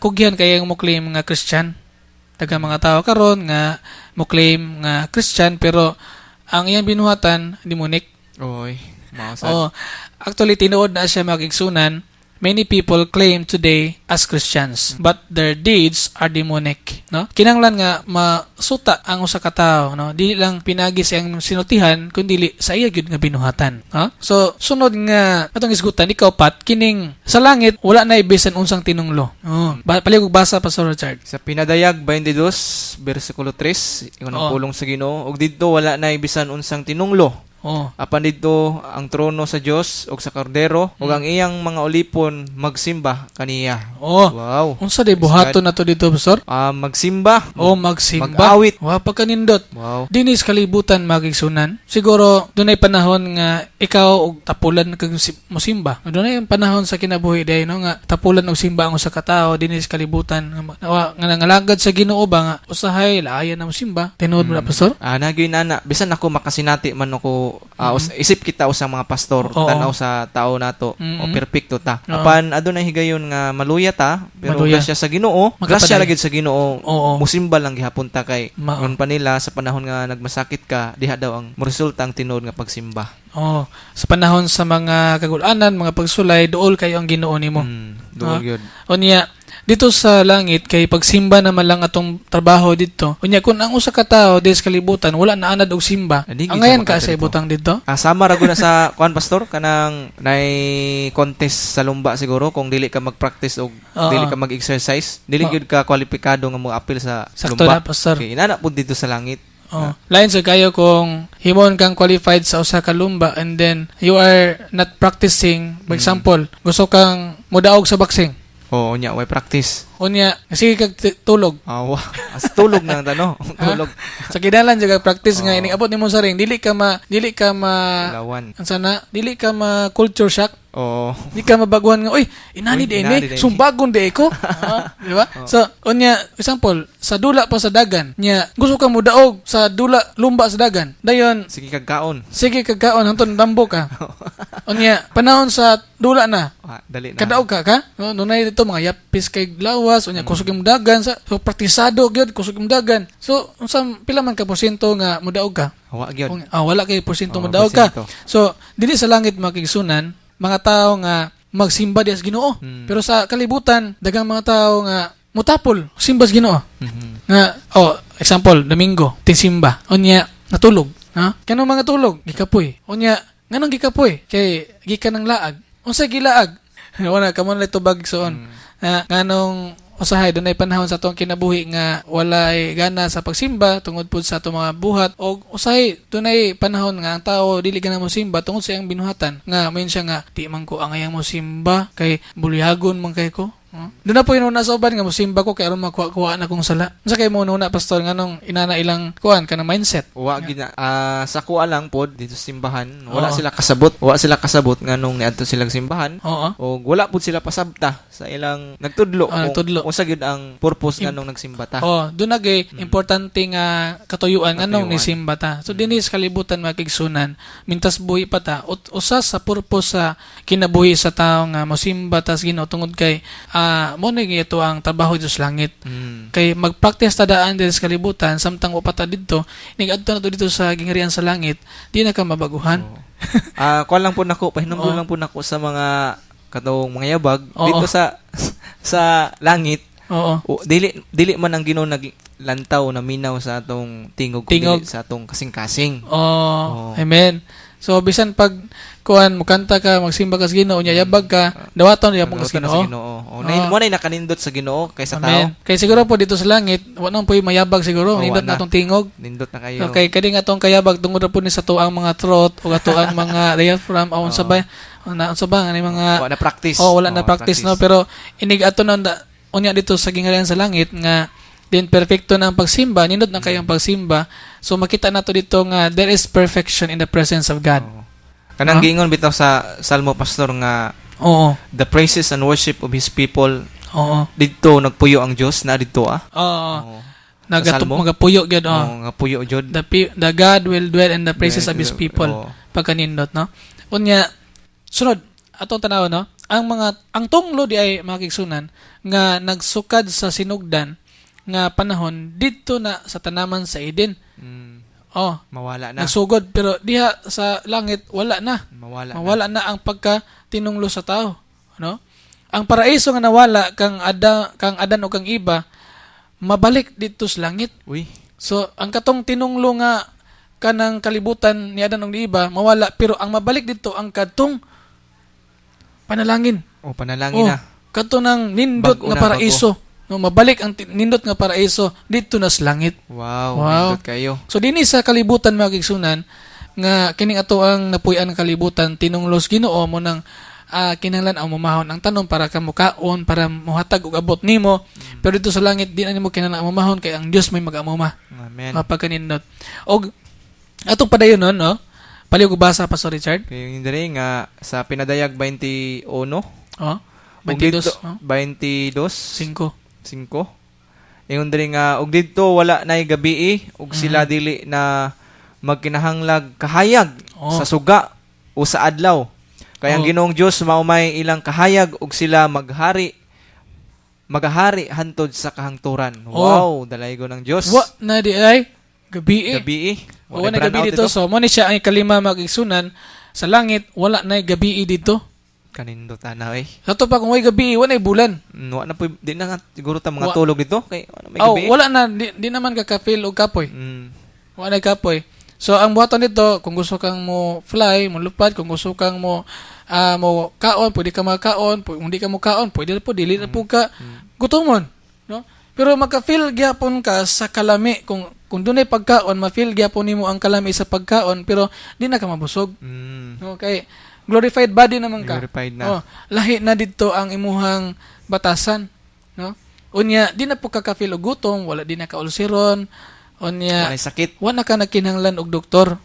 kugyan kaya mo claim nga Christian. Taga mga tao karon nga mo claim nga Christian, pero ang iyang binuhatan, demonic. Oy, mausad. Actually, tinuod na siya magigsunan. Many people claim today as Christians, but their deeds are demonic. No? Kinanglan nga masuta ang usa ka tawo, no? Dili lang pinagi siyang sinutihan, kundi sa iya gyud nga binuhatan. No? So sunod nga atong isgutan, ikaw Pat, kining sa langit wala na bisan unsang tinunglo. Palig basa Pastor Richard. Sa Pinadayag 22 bersikulo 3, ingon ang pulong sa Ginoo, og didto wala na bisan unsang tinunglo. Apan dito ang trono sa Dios ug sa Kordero ug ang iyang mga ulipon magsimba kaniya. Wow. Unsa day buhaton nato dito, Pastor? Magsimba. Magsimba. Mag-awit. Wow, pagkanindot. Wow. Dinis kalibutan magigsunan. Siguro dunay panahon nga ikaw og tapulan kag mosimba. Dunay panahon sa kinabuhi day no nga tapulan og simba ang usa ka tawo dinis kalibutan nga nangalagad sa Ginoo ba nga usahay laayan na mosimba. Tinuod mo na, Pastor? Nagyoy nana bisan ako makasinati man ako isip kita usang mga pastor tanaw sa tao nato o perpekto ta. Apan adunay higayon nga maluya ta pero grasya sa Ginoo, grasya lagid sa Ginoo. Musimba lang gihapon ta kay ngon pa nila sa panahon nga nagmasakit ka diha daw ang moresulta ang tinuod nga pagsimba. Sa panahon sa mga kagulanan, mga pagsulay, duol kayo ang Ginoo nimo. Duol gyud. Unya dito sa langit kay pagsimba naman lang atong trabaho dito. Unya kun ang usa ka tawo des kalibutan wala na anad og simba. Ang ngayon ka sa ibutang dito. Sama ra gud na sa kuan pastor kanang nay contest sa lumba siguro kung dili ka mag-practice og dili ka mag-exercise, dili gyud ka kwalipikado nga mo-appeal sa sakto lumba. Na, pastor. Okay, inana pud dito sa langit. Lain sa kayo kung himon kang qualified sa usa ka lumba and then you are not practicing. For example, gusto kang mudaog sa boxing. Unya way practice. Unya, sige kag tulog. As tulog nang tano. Tulog. Sa kinahanglan jud kag practice nga ining abot nimo sa ring, dili ka ma lawan. Ansana, dili ka ma culture shock. Di ka mabaguhan nga, oy, inani di ini, sumbagon di ko. Di ba? So, unya, example, sa dula pa sa dagan, nya, gusto ka mo daog sa dula, lumba sa dagan. Dayon, sige kagkaon, hangtod dambo ka. Unya, panahon sa dula na, dali na. kadaog ka? Nunay dito, mga yapis kay lawas, unya, kusog yung dagan, so, praktisado, gyud kusog yung dagan. So, pila man ka porsyento nga mudaog ka? Wala kay porsyento mudaog ka. So, dili sa langit makigsunan, mga tao nga magsimba dias Ginoo. Pero sa kalibutan, dagang mga tao nga mutapol, simbas Ginoo. Nga, example, Domingo, tinsimba. Unya, natulog. Ha? Kanang mga tulog, gikapoy. Unya, nganong gikapoy? Kay gikan ng laag. Unsa gilaag? Wala ka mo na tubag soon. Nganong usahay dunay panahon sa atong kinabuhi nga walay gana sa pagsimba tungod pud sa atong mga buhat o usahay dunay panahon nga ang tao dili gana mo simba tungod sa iyang binuhatan nga mayon siya nga di man ko ang ayang mo simba kay bulyagon man kay ko. Doon na po yung nasa uban nga musimba ko kay aron makuha na kong sala. Unsa kay mo una pastor nganong inana ilang kuan kana mindset? Wa gina sa kuha lang pod dito sa simbahan. Wala Oo. sila kasabot. Wala sila kasabot nganong niadto silang simbahan. Oo. O wala pud sila pasabta sa ilang nagtudlo. Nagtudlo. Unsa gyud ang purpose nganong nagsimba ta. Oh, doon nagay importante nga katuyuan nganong ni Katuyuan. simba ta. So dinhi sa kalibutan makigsunan mintas buhi pa ta usa sa purpose sa kinabuhi sa tawo nga mosimba ta sa Ginoo tungod kay mo na ito ang trabaho dito sa langit. Kay mag-practice ta daan dito sa kalibutan samtang upata dito nigadto na to dito sa gingharian sa langit di na ka mabaguhan. Kuan lang po nako, pahinumdum lang po nako sa mga katong mga yabag Oo. dito sa langit. Oo. Dili man ang Ginoo naglantaw na minaw sa atong tingog, Tingog. kundi sa atong kasing-kasing. Oh, Oo. amen. So bisan pag kuan mukanta ka magsimba ka sa Ginoo nya yabag ka dawaton ya mong sa Dawaton na Ginoo. O mo na nakanindot sa Ginoo kaysa tao. Amen. Kay siguro po dito sa langit wa nang po mayabag siguro Oo, nindot wa na. na tong tingog. Nindot na kayo. Okay, kadi nga tong kayabag tungod na po ni sa tuang mga throat o katuang mga diaphragm o unsa ba unsa ba nga ni mga Wala na practice. wala na practice no pero inig ato na unya dito sa gingharian sa langit nga din perfecto na ang pagsimba nindot na kayang pagsimba so makita nato dito nga there is perfection in the presence of God. Kanang giingon bitaw sa Salmo pastor nga Oo. the praises and worship of his people Oo. didto nagpuyo ang Dios na didto Oo. Oo. Nagatuk Salmo? magapuyo gyud Oo, nga puyo jud. the God will dwell in the praises of His people. Oo. Pagkanindot, no? Unya, sunod, atong tanaw, no? Ang tunglo di ay makiksunan nga nagsukad sa sinugdan nga panahon dito na sa tanaman sa Eden. Oh, Mawala na. nagsugod pero diha sa langit wala na. Mawala na. Mawala na ang pagka-tinunglo sa tao, no? Ang paraiso nga nawala kang Adan o kang iba mabalik dito sa langit. Uy. So, ang katong tinunglo nga kanang kalibutan ni Adan ug ni iba mawala pero ang mabalik dito ang katong panalangin. O panalangin na. Kato ng nindot Bago nga na, paraiso. No, mabalik ang nindot nga paraiso dito na sa langit. Wow. Wow. Nindot kayo. So dinhi sa kalibutan mga kigsunan nga kining ato ang napuy-an nga kalibutan tinunglos Ginoo mo nang kinahanglan ang mamahon ang tanom para ka mukaon para muhatag og abot nimo pero dito sa langit di na nimo kinahanglan ang mamahon kay ang Dios may mag-amuma. Amen. Mapagkanindot. Og atong padayon nun, no? Paliw ko basa Pastor Richard. Kayo yung dali nga sa pinadayag 21. Oh. ug 22, dito, no? 22. 5. Ingon diri nga ug didto wala nay gabii ug sila dili na magkinahanglag kahayag Oh. sa suga o sa adlaw. Kaya ang Oh. Ginoong Dios maumay ilang kahayag ug sila magahari hantod sa kahangturan. Wow, dalaygo ng Dios. Wa na di ay gabi. Gabii. Wa na gabi dito. So mo ni siya ang ikalima magigsunan sa langit wala na gabi dito. Kanindo tanaw eh. Sa to pa kung way gabi wala bulan. Wa na po di na nga siguro ta mga Wa- tulog dito kay wala may Oh, gabi. wala na di naman ka ka-feel og kapoy. Wala na kapoy. So ang buhaton dito kung gusto kang mo fly, mo lupad, kung gusto kang mo kaon, pwede ka makaon, kung hindi ka mo kaon, pwede po dili na po ka gutomon, no? Pero maka-feel gyapon ka sa kalami kung dunay pagkaon, ma-feel gyapon nimo ang kalami sa pagkaon pero di na ka mabusog. Okay. Glorified body naman ka. Glorified na. Oh, lahi na dito ang imuhang batasan, no? Unya di na po ka-feel og gutom, wala di na ka ulceron. Unya Wala sakit. wala ka nagkinahanglan og doktor.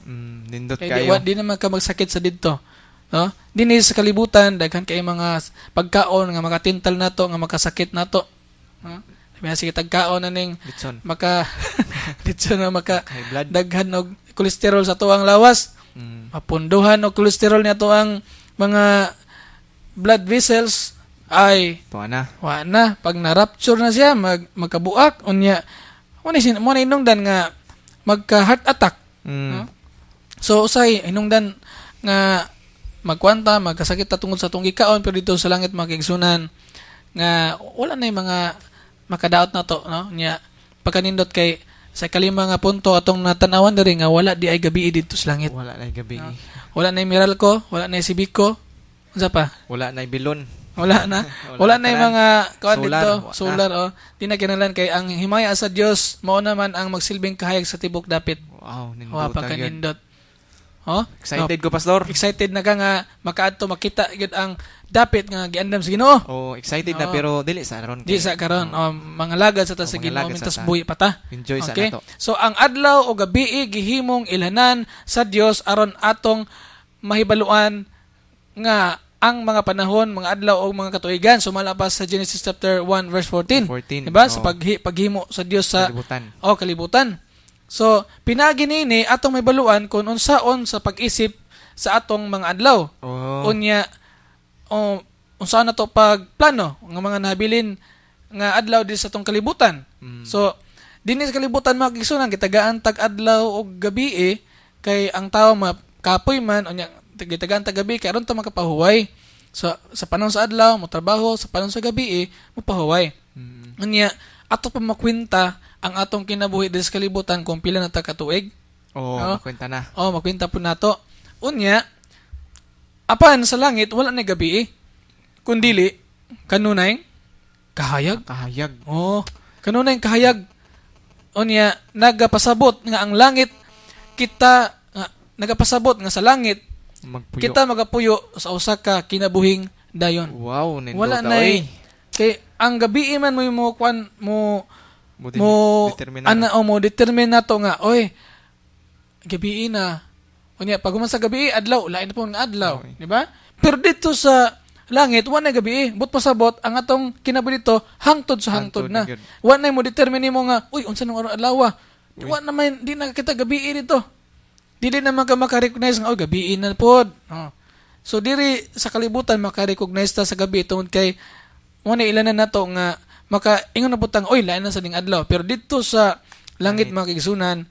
Nindot Kaya kayo. di naman ka magsakit sa didto. No? Dinhi sa kalibutan daghan kay mga pagkaon nga makatintal nato nga makasakit nato. No? Sabi sige tagkaon na ning Litson. dito na High blood. daghan og kolesterol sa tuang lawas. Mapunduhan og kolesterol niya ang mga blood vessels ay Tuwa na. wa na pag na-rupture na siya magkabuak unya mo na inungdan nga magka heart attack. No? So usay hinungdan nga magkwanta magkasakit ta tungod sa atong gikaon pero dito sa langit makigsunan nga wala na yung mga makadaot na to no nya pagkanindot kay Sa kalima nga punto atong natanawan diri nga wala di ay gabi dito sa langit. Wala na gabi. Wala na Meralco, wala na Sibiko. Unsa pa? Wala na bilon. Wala na. Wala na yung mga kuan Solar. dito, Wala. solar Di na kinahanglan kay ang himaya sa Dios mao naman ang magsilbing kahayag sa tibok dapit. Wow, Wa pa nindutan yun. kanindot. Oh, Excited ko, Pastor. excited na ka nga makaadto makita gyud ang dapit nga giandam sa Ginoo. Oh, excited na Oo. pero dili sa ron. Di sa karon mga lagad sa ta sa mga Ginoo lagad sa mintas ta. buhi pa ta. Enjoy sa Okay? nato. So ang adlaw o gabi gihimong ilanan sa Dios aron atong mahibaluan nga ang mga panahon, mga adlaw o mga katuigan sumala pa sa Genesis chapter 1 verse 14. 14. Diba? Sa Oo. paghimo sa Dios sa Kalibutan. kalibutan. So pinagi nini atong mahibaluan kung unsaon sa pag-isip sa atong mga adlaw. Oh. Unya unsa na to pagplano nga mga nahabilin nga adlaw din sa atong kalibutan. So dinhi sa kalibutan mga kigsunan gitagaan tag adlaw og gabi kay ang tawo makapoy man unya gitagaan tag gabi kay aron ta makapahuway. So sa panahon sa adlaw mo trabaho, sa panahon sa gabi mo pahuway. Unya ato pa makwenta ang atong kinabuhi din sa kalibutan kung pila na ta katuig. Oh, Oh. makwenta na. Makwenta po nato. Unya, apan sa langit, wala na gabi kundili, kanunay, kahayag. Kahayag. Kanunay kahayag. Unya, nagapasabot nga ang langit, nagapasabot nga sa langit, Magpuyo. kita magapuyo sa usa ka kinabuhing dayon. Wow, ninduta. Wala na kay ang gabi man mo kwan mo mo determine nato nga oy gabi na unya pag human sa gabi adlaw lain na po nga adlaw, di ba? Pero dito sa langit wa na gabi but pasabot ang atong kinabuhi dito hangtod sa hangtod na. gyud. Wa na mo determine mo nga uy unsa nang adlaw? Wa na man di na kita gabi dito. Dili naman ka maka-recognize nga gabi na pod. So diri sa kalibutan maka-recognize ta sa gabi tungod kay mo na ilan na nato nga maka-ingon na butang oy lain na sa ding adlaw. Pero dito sa langit mga kigsunan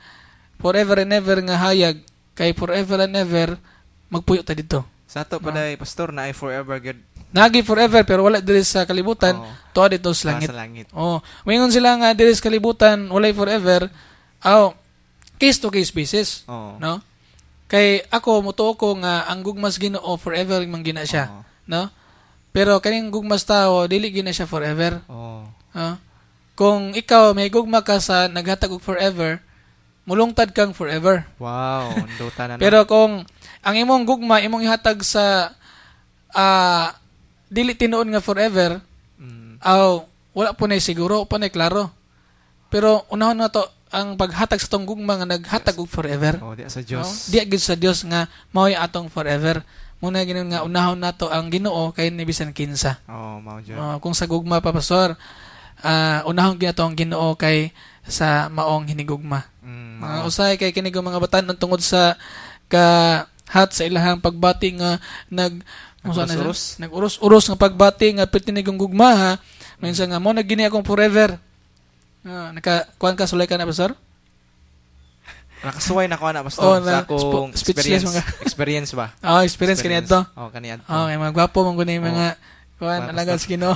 forever and ever nga hayag kay forever and ever magpuyo ta dito. Sa ato pa day, Pastor, na ay forever good. Nagi forever pero wala diri sa kalibutan, tuwa dito sa langit. Sa langit. Moingon sila nga diri sa kalibutan walay forever. Case to case basis. Oo. No? Kay ako mutuo ko nga ang gugmas Ginoo forever man gina siya, Oo. no? Pero kaning gugmas tao dili gina siya forever. Oh. Kung ikaw may gugma ka sa naghatag og forever, mulungtad kang forever. Wow, ninduta na. Pero kung ang imong gugma imong ihatag sa dili tinuod nga forever, wala po na siguro, pa na klaro. Pero unahon na to ang paghatag sa tong gugma nga naghatag og forever. Di sa Dios. Di agad sa Dios nga mao'y atong forever. Muna ginon nga unahon nato ang Ginoo kay ni bisan kinsa. Mao jud. Kung sa gugma pa pastor, unahon ginato ang Ginoo kay sa maong hinigugma. Mga usay kay kinig mga batan tungod sa hat sa ilahang pagbati nga nag-uros nga pagbati nga pitinigong gugma ha. Minsan nga mo nagini akong forever. Kuan ka sulay ka na pastor? Nakasuway na ko na, Pastor. Sa akong speechless experience ba? Experience kaniadto. Kaniadto. Okay, mga gwapo mong guni mga kuan alagad sa Ginoo.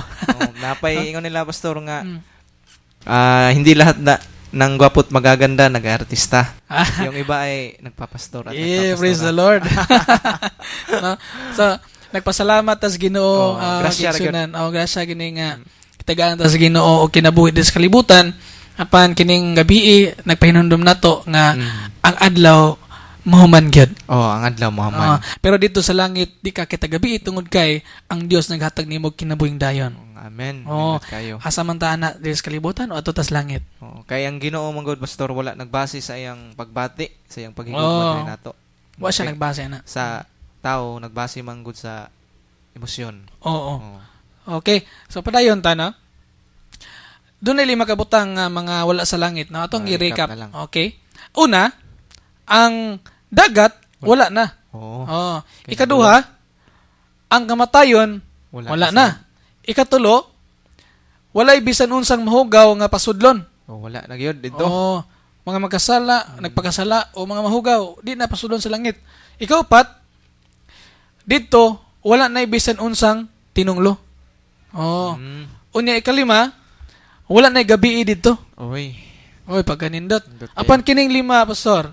Napay ingon nila, Pastor, nga hindi lahat ng gwapot magaganda nag-artista. Yung iba ay nagpapastor at praise the Lord. No? So, nagpasalamat tas Ginoo grasya grasya gini nga kitagaan tas Ginoo og kinabuhi sa kalibutan apan kining gabi nagpahinumdom nato nga ang adlaw mahuman gyud. Ang adlaw mahuman. Pero dito sa langit di ka kita gabi tungod kay ang Dios naghatag nimo kinabuhing dayon. Amen. Kayo. Asa man ta ana diri sa kalibutan o ato tas langit. Kay ang Ginoo man gud, Pastor, wala nagbase sa iyang pagbati, sa iyang paghigugma nato. Wa siya nagbase na. Sa tao nagbase man gud sa emosyon. Okay. So padayon ta na. Doon na lima kabutang mga wala sa langit. No? Atong i-recap. Okay. Una, ang dagat, wala na. Ikaduha, ang kamatayon, wala na. Ikatulo, walay bisan unsang mahugaw nga pasudlon. Wala na gyud dito. Mga magkasala, nagpakasala, o mga mahugaw, di na pasudlon sa langit. Ikaupat, dito, wala na bisan unsang tinunglo. Unya ikalima, wala na gabi dito. Oy. Oy, pagkanindot. Nindot kayo. Apan kining 5, pastor.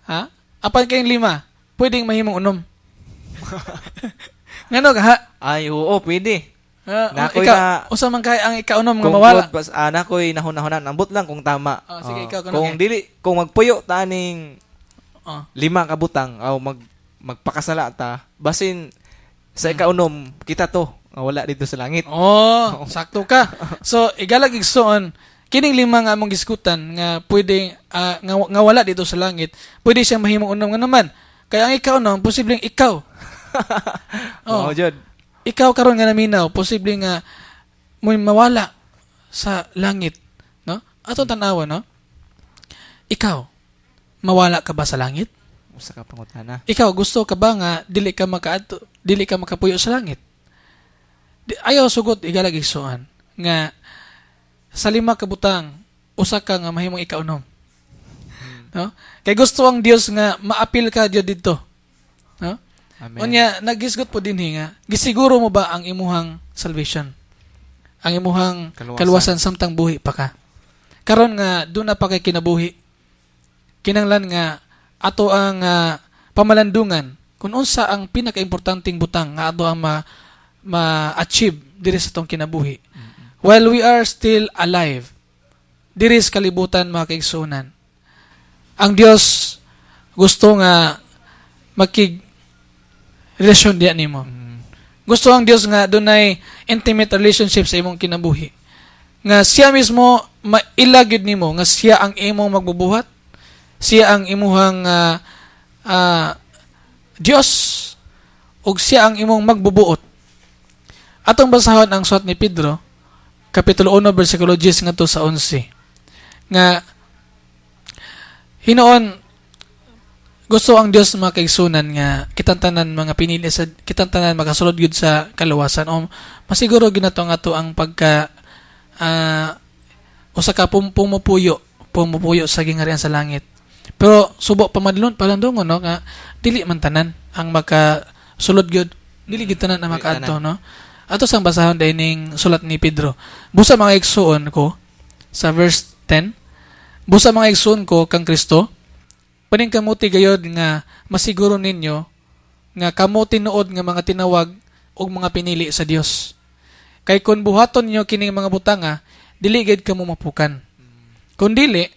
Ha? Apan kining 5, pwedeng mahimong unom. Ngano ka ha? Ay, oo, pwede. Nakoy Usa man kay ang ikaunom nga mawala. Nakoy nahuna-hunan. Ambot lang kung tama. Sige, ikaw, kung dili, kung magpuyo taning Oh. 5 ka butang, o magpakasala ta, basin sa ikaunom, kita to, nga wala dito sa langit. Oh, sakto ka. So, igalag igsoon, kining 5 nga among giskutan nga pwede nga wala dito sa langit, pwede siyang mahimong unom nga naman. Kaya ang ikaunom, posibleng ikaw. Oo, Jod. Ikaw karon nga naminaw, posible nga mo mawala sa langit, no? Atong tanawa, no? Ikaw mawala ka ba sa langit? Usa ka pangutana. Ikaw gusto ka ba nga dili ka makapuyo sa langit? Ayaw sugot igalag igsoon nga sa 5 ka butang usa ka nga mahimong ikaunom. No? Kay gusto ang Dios nga maapil ka Diyo dito. No? Amen. Unya nagisgot po dinhi nga gisiguro mo ba ang imuhang salvation? Ang imuhang kaluwasan samtang buhi pa ka. Karon nga do na pa kay kinabuhi. Kinanglan nga ato ang pamalandungan kung unsa ang pinakaimportanteng butang nga ato ang ma-achieve diri sa tong kinabuhi. While we are still alive, diri sa kalibutan mga kaigsunan, ang Dios gusto nga relasyon diya nimo. Gusto ang Dios nga dunay intimate relationship sa imong kinabuhi. Nga siya mismo mailagid nimo nga siya ang imong magbubuhat. Siya ang imuhang Dios ug siya ang imong magbubuot. Atong basahon ang sulat ni Pedro, kapitulo 1 bersikulo 10 ngadto sa 11. Nga hinoon gusto ang Dios mga kaigsunan nga kitang tanan mga pinili sa kitang tanan makasulod gyud sa kaluwasan o masiguro ginato nga to ang pagka usa ka pumupuyo sa gingharian sa langit. Pero subo palandungon no nga dili man tanan ang makasulod gyud, dili gyud tanan ang makaadto no. Ato sang basahon dining sulat ni Pedro. Busa mga igsuon ko sa verse 10. Busa mga igsuon ko kang Kristo. Paning kamuti gayod nga masiguro ninyo nga kamo tinuod nga mga tinawag ug mga pinili sa Dios. Kay kun buhaton niyo kining mga butanga, dili gid kamo mapukan. Kun dili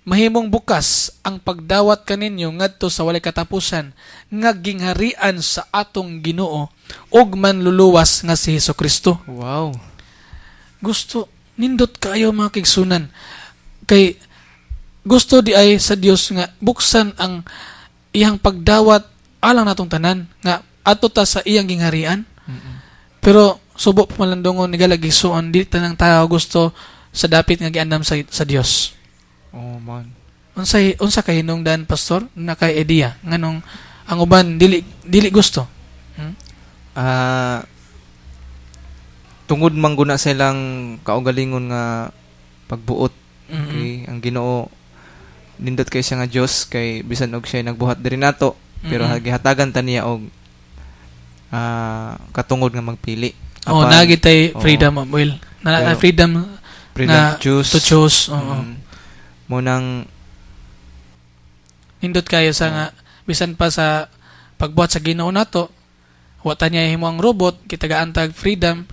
mahimong bukas ang pagdawat kaninyo ngadto sa walay katapusan nga gingharian sa atong Ginoo ug manluluwas nga si Hesukristo. Wow. Gusto nindot kaayo mga kaigsunan. Kay gusto di ay sa Dios nga buksan ang iyang pagdawat alang natong tanan nga ato ta sa iyang gingharian. Pero subo malandungon ni galagisuon di tanang tao gusto sa dapit nga giandam sa Dios. Oh man. Unsa kay hinungdan pastor na kay idea nganong ang uban dili gusto. Tungod man guna sa ilang kaugalingon nga pagbuot. Okay, ang Ginoo nindot kay siya nga Dios kay bisan og siya nagbuhat diri nato pero gihatagan ta niya og katungod nga magpili. Nagitay freedom of will. Freedom na to choose. Mo nang nindot kayo sa nga bisan pa sa pagbuhat sa Ginoo nato wa ta niya himo ang robot kita gaantag freedom.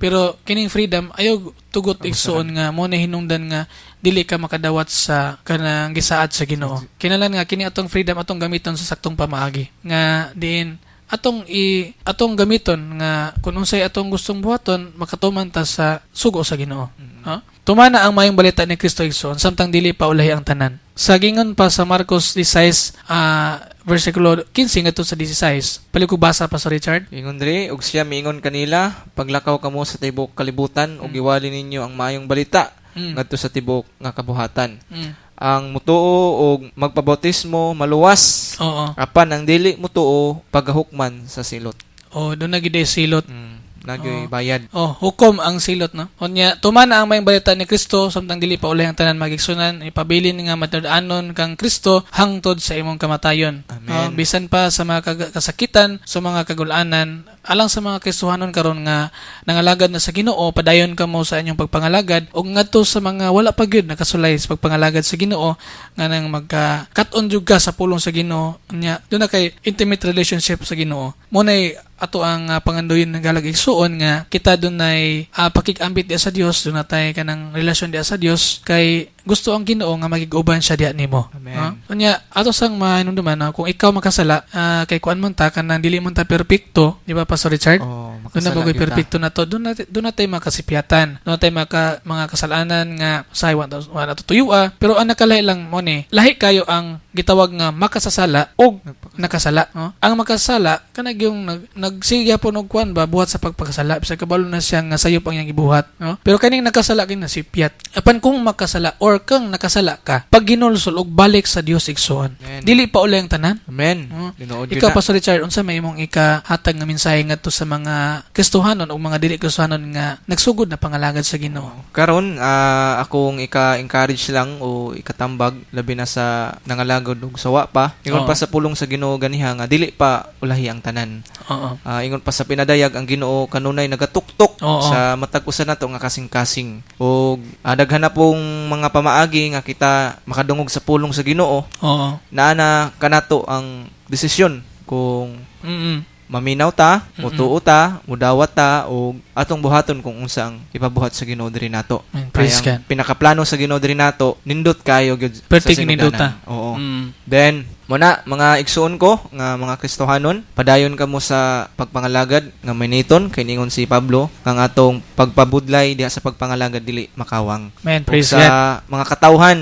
Pero kining freedom ayaw tugot igsuon nga mo na hinungdan nga dili ka makadawat sa kanang gisaad sa Ginoo. Kinahanglan nga kini atong freedom atong gamiton sa saktong pamaagi nga diin atong gamiton nga kung unsay atong gustong buhaton makatuman ta sa sugo sa Ginoo. Tumana ang mayong balita ni Kristo igsoon samtang dili pa ulahi ang tanan. Sa gingon pa sa Marcos 16 versikulo 15 ngadto sa 16. Pali ko basa pa sa Richard. Ingon diri ug siya miingon kanila, paglakaw kamo sa tibok kalibutan ug iwali ninyo ang mayong balita ngadto sa tibok nga kabuhatan. Ang mutuo og magpabautismo maluwas. Oo. Apan ang dili mutuo pagahukman sa silot. Doon na gid silot. Nagyoy bayad. Hukom ang silot no. Unya tumana ang mayong balita ni Kristo samtang dili pa ulahi ang tanan magigsunan ipabilin nga matud-anon kang Kristo hangtod sa imong kamatayon. Amen. Bisan pa sa mga kasakitan, sa mga kagulanan alang sa mga Kristohanon karon nga nangalagad na sa Ginoo, padayon kamo sa inyong pagpangalagad ug ngadto sa mga wala pa gyud nakasulay sa pagpangalagad sa Ginoo nga nang magka-cut-on jud ka sa pulong sa Ginoo nya doon na kay intimate relationship sa Ginoo. Mo nay ato ang pangandoyon ng galag igsuon nga kita dunay pakikambit diya sa Dios, doon natay kanang relasyon diya sa Dios kay gusto ang Ginoo nga magiguban siya diya nimo. Amen. Unya ato sang mahinumduman kung ikaw makasala kay kuan man ta kanang dili man ta perpekto, di ba Pastor Richard? Oh, Doon na makasala bagoy gyud ta. perpekto na to. Doon natay makasipiatan. Doon natay mga kasalanan nga say wa to tuyua. Pero ang nakalay lang mo ni, lahi kayo ang gitawag nga makasasala o nakasala. No? Ang makasala kanag yung nagsigya po og kuan ba buhat sa pagpakasala. Bisa kabalo na siya nga sayop ang iyang gibuhat. No? Pero kaning nakasala kin nasipyat. Apan kung makasala or kang nakasala ka, pag ginulsol og balik sa Dios igsoon. Amen. Dili pa ulay ang tanan. Amen. Oh. Tinuod gyud Ikaw, na. Pastor Richard, unsa may imong ikahatag nga mensahe ngadto sa mga Kristohanon o mga dili Kristohanon nga nagsugod na pangalagad sa Ginoo? Karon akong ika-encourage lang o ikatambag labi na sa nangalagod ug sawa pa. Ingon Oo. pa sa pulong sa Ginoo ganiha nga dili pa ulahi ang tanan. Oo. Ingon pa sa pinadayag ang Ginoo kanunay nagatuktok Oo. sa matag usa nato nga kasing-kasing. Ug daghan na pong mga pamaagi nga kita makadungog sa pulong sa Ginoo. Oo. Naana kanato ang desisyon kung Mm. maminaw ta, mutuo ta, mudawat ta o atong buhaton kung unsa ang ipabuhat sa Ginoo diri nato. Amen. Praise Kaya ang God. pinakaplano sa Ginoo diri nato nindot kayo gyud sa Pertig sinugdanan. ninduta. Oo. Mm. Then muna mga igsuon ko nga mga Kristohanon, padayon kamo sa pagpangalagad nga mayniton kay ningon si Pablo kang atong pagpabudlay diha sa pagpangalagad dili makawang. Amen. Ug Praise sa God. mga katawhan,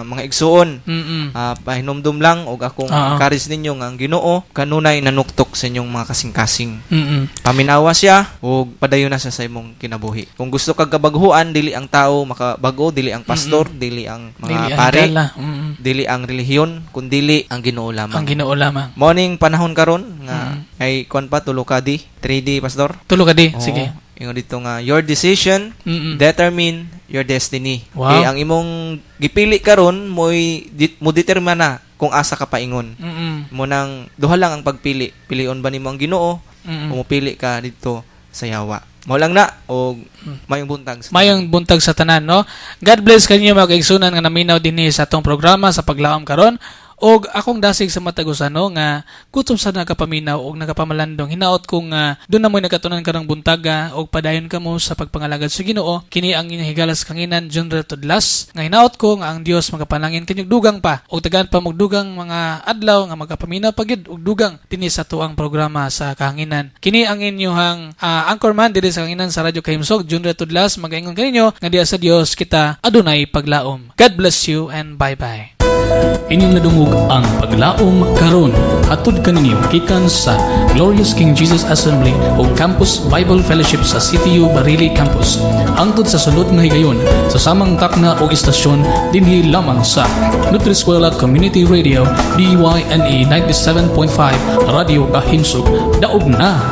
mga igsuon, Mm. pahinumdum lang og akong Oo. encourage ninyo nga ang Ginoo kanunay nanuktok sa inyong mga kasing-kasing. Mm. Paminawa siya ug padayon na siya sa imong kinabuhi. Kung gusto kag kabaghuan, dili ang tao makabago, dili ang pastor, dili ang mga Dili ang pare, higala. Mm. dili ang relihiyon, kundi ang Ginoo lamang. Ang Ginoo lamang. Morning panahon karon nga ay kuan pa tulo ka di 3D pastor. Tulo ka di. Oo. Sige. Ingon dito nga your decision Mm. determine your destiny. Wow. Kaya ang imong gipili karon mo determina kung asa ka paingon. Mm. Mo nang duha lang ang pagpili. Pilion ba nimo ang Ginoo Mm. o mopili ka dito sa yawa. Mo lang na og mayong buntag sa Mayong buntag sa tanan, no? God bless kanyo mga kaigsunan nga naminaw dinhi sa atong programa sa paglaom karon. Og akong dasig sa matagusan no nga kutob sa nakapaminaw og nakapamalandong hinaot kong doon na mo nagkatunan karang buntaga og padayon kamo sa pagpangalagad sa Ginoo kini ang inyong higalas kanginan Junre Tudlas nga hinaot ko nga ang Dios magapanangin kanyog dugang pa og tagaan pa mogdugang mga adlaw nga magapaminaw pagid og dugang dinhi sa tuang programa sa kahanginan. Kini ang inyohang anchorman diri sa kanginan sa Radyo Kahimsog Junre Tudlas magaingon kaninyo nga diya sa Dios kita adunay paglaom. God bless you and bye-bye. Inyong nadungog ang paglaom karon hatod kaninyo gikan sa Glorious King Jesus Assembly o Campus Bible Fellowship sa CTU Barili Campus. Hangtod sa sulod nga higayon sa samang takna o istasyon dinhi lamang sa Nutriskwela Community Radio DYNE 97.5 Radio Kahimsog. Daog na